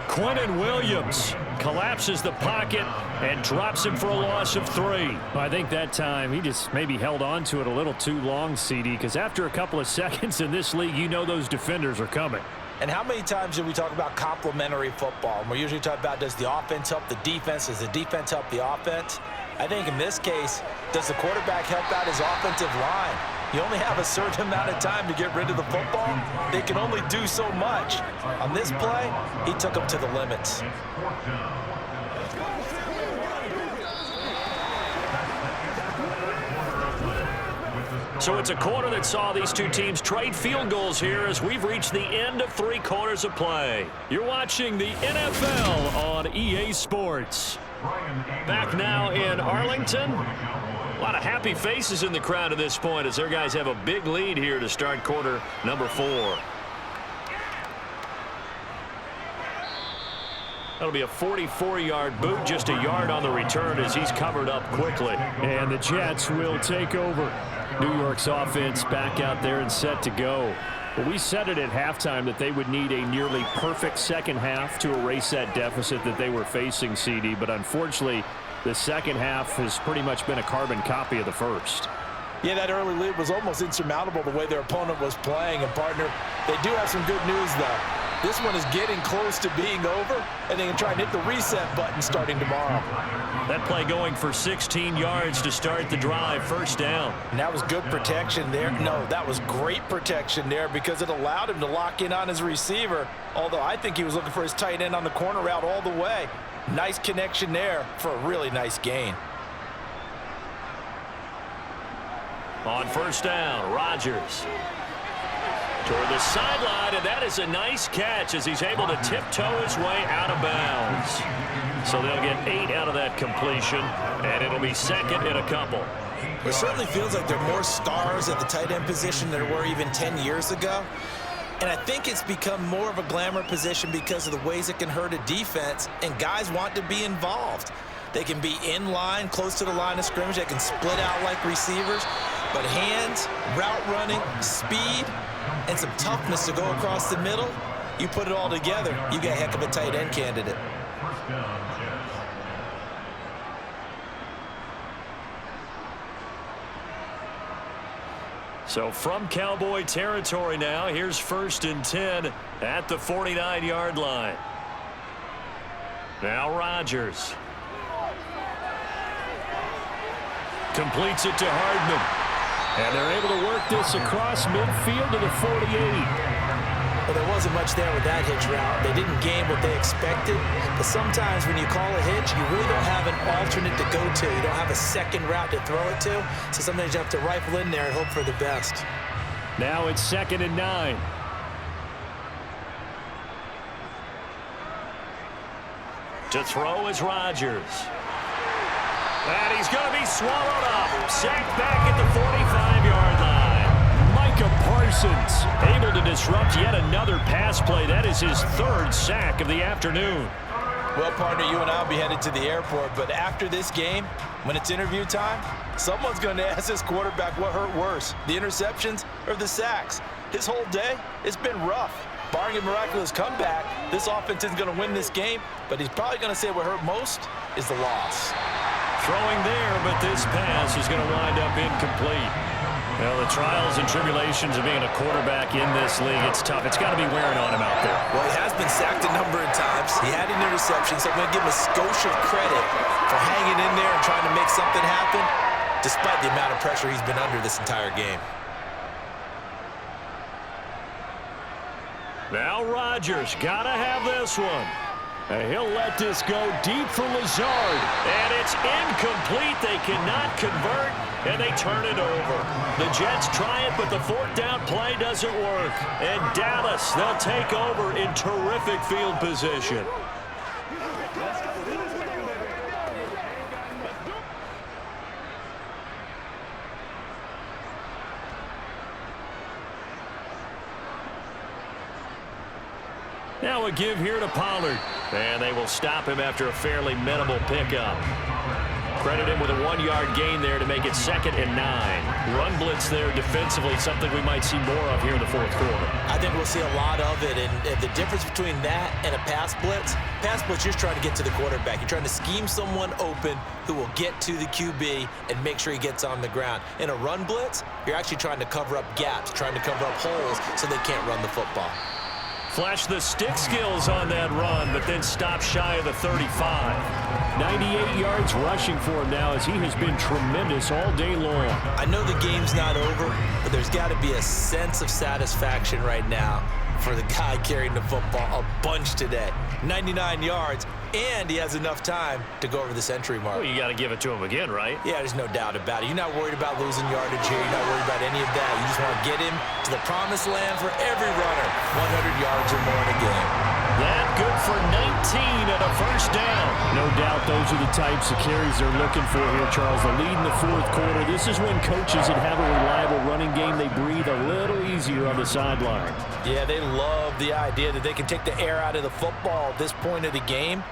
Quentin Williams collapses the pocket and drops him for a loss of 3. I think that time he just maybe held on to it a little too long, CD, because after a couple of seconds in this league, you know those defenders are coming. And how many times do we talk about complementary football? And we're usually talking about, does the offense help the defense? Does the defense help the offense? I think in this case, does the quarterback help out his offensive line? You only have a certain amount of time to get rid of the football. They can only do so much. On this play, he took them to the limits. So it's a quarter that saw these two teams trade field goals here as we've reached the end of 3 quarters of play. You're watching the NFL on EA Sports. Back now in Arlington. A lot of happy faces in the crowd at this point as their guys have a big lead here to start quarter number 4. That'll be a 44-yard boot, just a yard on the return as he's covered up quickly. And the Jets will take over. New York's offense back out there and set to go. Well, we said it at halftime that they would need a nearly perfect second half to erase that deficit that they were facing, CD, but unfortunately, the second half has pretty much been a carbon copy of the first. Yeah, that early lead was almost insurmountable the way their opponent was playing. And, partner, they do have some good news, though. This one is getting close to being over, and they can try and hit the reset button starting tomorrow. That play going for 16 yards to start the drive, first down. And that was good protection there. No, that was great protection there because it allowed him to lock in on his receiver, although I think he was looking for his tight end on the corner route all the way. Nice connection there for a really nice gain. On first down, Rodgers toward the sideline, and that is a nice catch as he's able to tiptoe his way out of bounds. So they'll get 8 out of that completion, and it'll be second and a couple. It certainly feels like there are more stars at the tight end position than there were even 10 years ago. And I think it's become more of a glamour position because of the ways it can hurt a defense, and guys want to be involved. They can be in line, close to the line of scrimmage. They can split out like receivers. But hands, route running, speed, and some toughness to go across the middle, you put it all together, you get a heck of a tight end candidate. So from Cowboy territory now, here's 1st and 10 at the 49-yard line. Now Rodgers completes it to Hardman. And they're able to work this across midfield to the 48. Well, there wasn't much there with that hitch route. They didn't gain what they expected. But sometimes when you call a hitch, you really don't have an alternate to go to. You don't have a second route to throw it to. So sometimes you have to rifle in there and hope for the best. Now it's 2nd and 9. To throw is Rodgers. And he's going to be swallowed up. Sacked back at the 45-yard line. Micah Parsons able to disrupt yet another pass play. That is his 3rd sack of the afternoon. Well, partner, you and I will be headed to the airport. But after this game, when it's interview time, someone's going to ask this quarterback what hurt worse, the interceptions or the sacks. His whole day, it's been rough. Barring a miraculous comeback, this offense isn't going to win this game. But he's probably going to say what hurt most is the loss. Throwing there, but this pass is going to wind up incomplete. Well, the trials and tribulations of being a quarterback in this league, it's tough. It's got to be wearing on him out there. Well, he has been sacked a number of times. He had an interception, so I'm going to give him a skosh of credit for hanging in there and trying to make something happen, despite the amount of pressure he's been under this entire game. Now Rodgers got to have this one. And he'll let this go deep for Lazard. And it's incomplete. They cannot convert, and they turn it over. The Jets try it, but the 4th down play doesn't work. And Dallas, they'll take over in terrific field position. Now a give here to Pollard. And they will stop him after a fairly minimal pickup. Credit him with a 1-yard gain there to make it 2nd and 9. Run blitz there defensively, something we might see more of here in the fourth quarter. I think we'll see a lot of it, and the difference between that and a pass blitz, you're trying to get to the quarterback. You're trying to scheme someone open who will get to the QB and make sure he gets on the ground. In a run blitz, you're actually trying to cover up gaps, trying to cover up holes so they can't run the football. Flash the stick skills on that run, but then stop shy of the 35. 98 yards rushing for him now as he has been tremendous all day long. I know the game's not over, but there's got to be a sense of satisfaction right now for the guy carrying the football a bunch today. 99 yards, and he has enough time to go over the century mark. Well, you got to give it to him again, right? Yeah, there's no doubt about it. You're not worried about losing yardage here. You're not worried about any of that. You just want to get him to the promised land for every runner. 100 yards or more in a game. That good for 19 and a first down. No doubt those are the types of carries they're looking for here, Charles. The lead in the fourth quarter. This is when coaches that have a reliable running game, they breathe a little easier on the sideline. Yeah, they love the idea that they can take the air out of the football at this point of the game.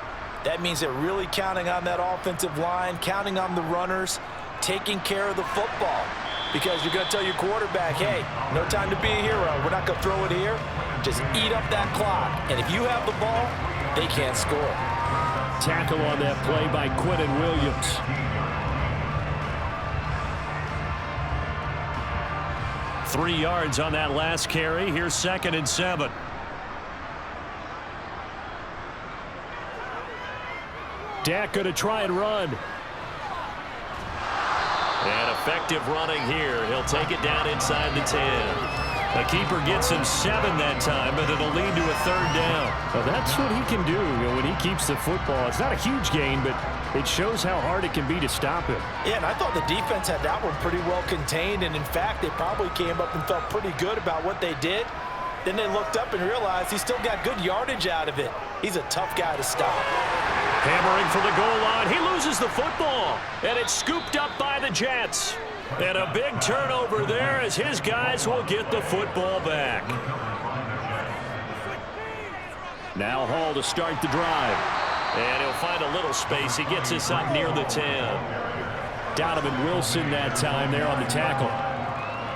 That means they're really counting on that offensive line, counting on the runners, taking care of the football. Because you're going to tell your quarterback, hey, no time to be a hero. We're not going to throw it here. Just eat up that clock. And if you have the ball, they can't score. Tackle on that play by Quentin Williams. Three yards on that last carry. Here's 2nd and 7. Dak going to try and run. And effective running here. He'll take it down inside the 10. The keeper gets him 7 that time, but it'll lead to a 3rd down. Well, that's what he can do when he keeps the football. It's not a huge gain, but it shows how hard it can be to stop him. Yeah, and I thought the defense had that one pretty well contained, and in fact, they probably came up and felt pretty good about what they did. Then they looked up and realized he still got good yardage out of it. He's a tough guy to stop. Hammering for the goal line. He loses the football, and it's scooped up by the Jets. And a big turnover there as his guys will get the football back. Now Hall to start the drive. And he'll find a little space. He gets us up near the 10. Donovan Wilson that time there on the tackle.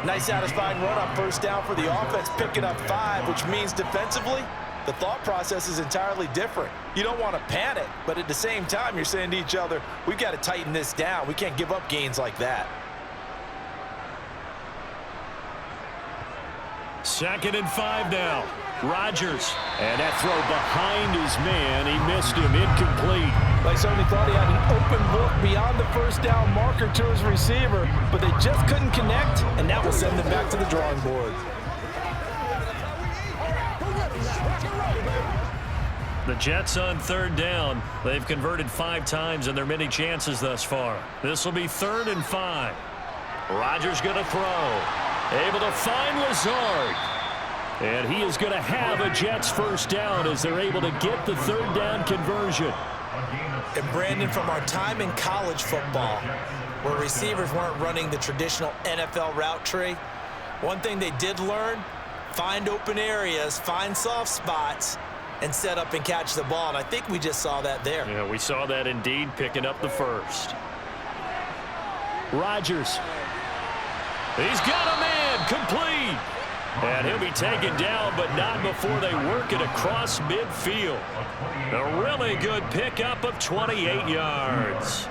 Nice satisfying run on first down for the offense, picking up 5, which means defensively, the thought process is entirely different. You don't want to panic, but at the same time, you're saying to each other, we've got to tighten this down. We can't give up gains like that. 2nd and 5 now. Rodgers. And that throw behind his man. He missed him. Incomplete. Like somebody thought he had an open look beyond the first down marker to his receiver, but they just couldn't connect, and that will send them back to the drawing board. The Jets on 3rd down. They've converted 5 times in their many chances thus far. This will be 3rd and 5. Rodgers going to throw. Able to find Lazard. And he is going to have a Jets first down as they're able to get the 3rd down conversion. And Brandon, from our time in college football, where receivers weren't running the traditional NFL route tree, one thing they did learn, find open areas, find soft spots, and set up and catch the ball. And I think we just saw that there. Yeah, we saw that indeed, picking up the first. Rodgers. He's got a man, complete. And he'll be taken down, but not before they work it across midfield. A really good pickup of 28 yards.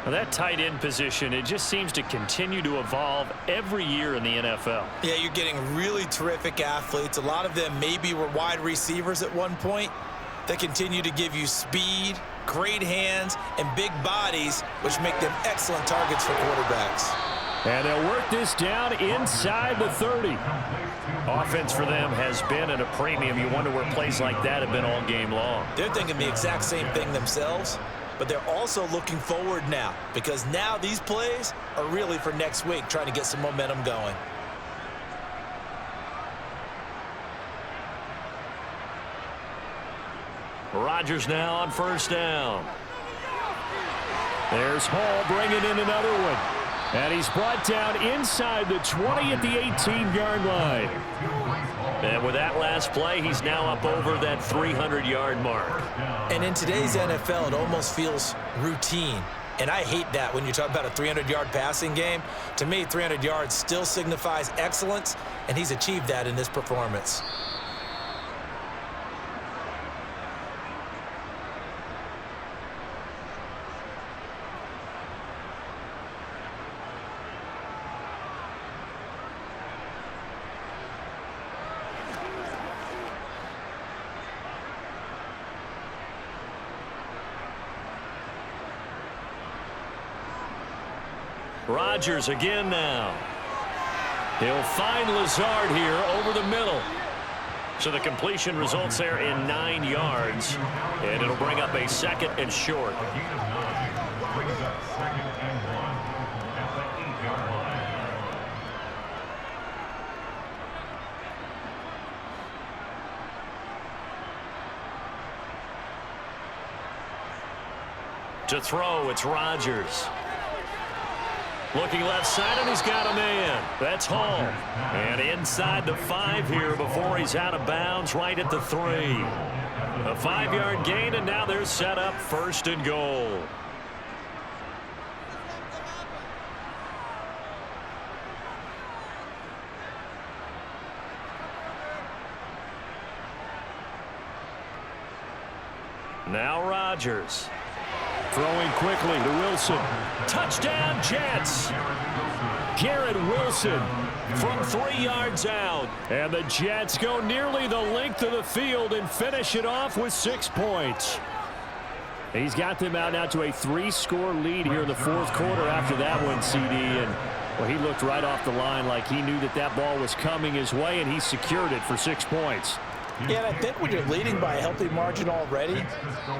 Now that tight end position, it just seems to continue to evolve every year in the NFL. Yeah, you're getting really terrific athletes. A lot of them maybe were wide receivers at one point. They continue to give you speed, great hands, and big bodies, which make them excellent targets for quarterbacks. And they'll work this down inside the 30. Offense for them has been at a premium. You wonder where plays like that have been all game long. They're thinking the exact same thing themselves, but they're also looking forward now, because now these plays are really for next week, trying to get some momentum going. Rodgers now on first down. There's Hall bringing in another one. And he's brought down inside the 20 at the 18-yard line. And with that last play, he's now up over that 300-yard mark. And in today's NFL, it almost feels routine. And I hate that when you talk about a 300-yard passing game. To me, 300 yards still signifies excellence, and he's achieved that in this performance. Rodgers again now. He'll find Lazard here over the middle. So the completion results there in 9 yards. And it'll bring up a 2nd and short. A gain of 9 brings up 2nd and 1 at the 8-yard line. To throw, it's Rodgers. Looking left side, and he's got a man. That's Hall. And inside the 5 here before he's out of bounds, right at the 3. A 5-yard gain, and now they're set up 1st and goal. Now Rodgers. Throwing quickly to Wilson. Touchdown, Jets. Garrett Wilson from 3 yards out. And the Jets go nearly the length of the field and finish it off with 6 points. He's got them out now to a 3-score lead here in the 4th quarter after that one, CD. And, well, he looked right off the line like he knew that that ball was coming his way, and he secured it for 6 points. Yeah, and I think when you're leading by a healthy margin already,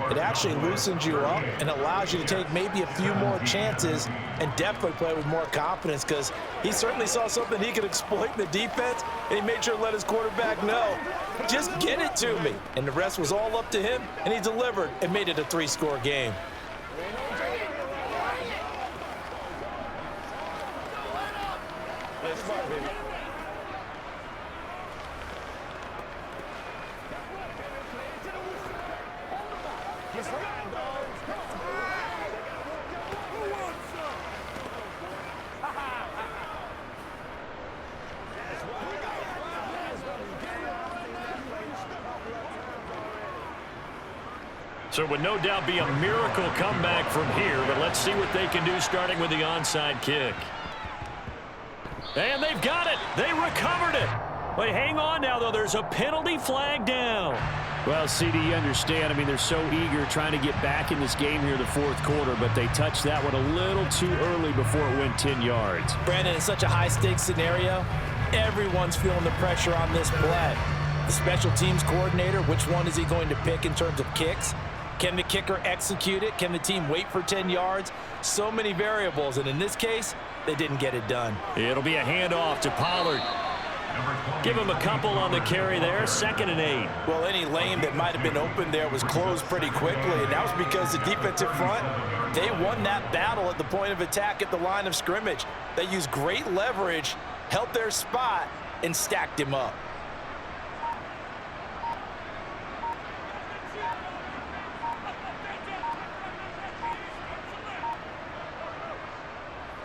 it actually loosens you up and allows you to take maybe a few more chances and definitely play with more confidence, because he certainly saw something he could exploit in the defense, and he made sure to let his quarterback know, just get it to me. And the rest was all up to him, and he delivered and made it a 3-score game. So it would no doubt be a miracle comeback from here, but let's see what they can do starting with the onside kick. And they've got it. They recovered it. But hang on now, though. There's a penalty flag down. Well, CD, you understand. I mean, they're so eager trying to get back in this game here in the 4th quarter, but they touched that one a little too early before it went 10 yards. Brandon, in such a high-stakes scenario, everyone's feeling the pressure on this play. The special teams coordinator, which one is he going to pick in terms of kicks? Can the kicker execute it? Can the team wait for 10 yards? So many variables, and in this case, they didn't get it done. It'll be a handoff to Pollard. Give him a couple on the carry there, 2nd and 8. Well, any lane that might have been open there was closed pretty quickly, and that was because the defensive front, they won that battle at the point of attack at the line of scrimmage. They used great leverage, held their spot, and stacked him up.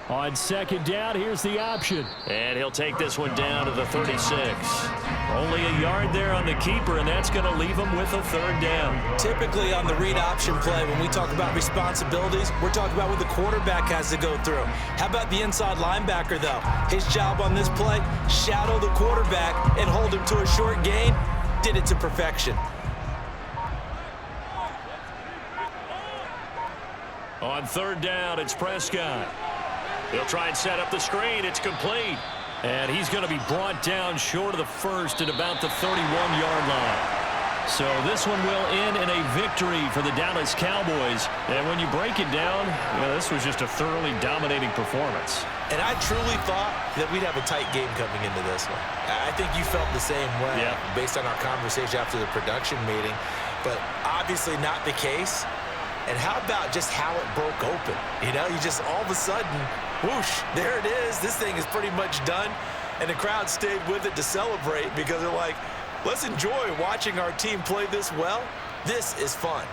On 2nd down, here's the option. And he'll take this one down to the 36. Only a yard there on the keeper, and that's going to leave him with a 3rd down. Typically on the read option play, when we talk about responsibilities, we're talking about what the quarterback has to go through. How about the inside linebacker, though? His job on this play, shadow the quarterback and hold him to a short gain. Did it to perfection. On 3rd down, it's Prescott. He'll try and set up the screen. It's complete. And he's going to be brought down short of the 1st at about the 31-yard line. So this one will end in a victory for the Dallas Cowboys. And when you break it down, this was just a thoroughly dominating performance. And I truly thought that we'd have a tight game coming into this one. I think you felt the same way based on our conversation after the production meeting. But obviously not the case. And how about just how it broke open? You just all of a sudden, whoosh, there it is. This thing is pretty much done. And the crowd stayed with it to celebrate because they're like, let's enjoy watching our team play this well. This is fun.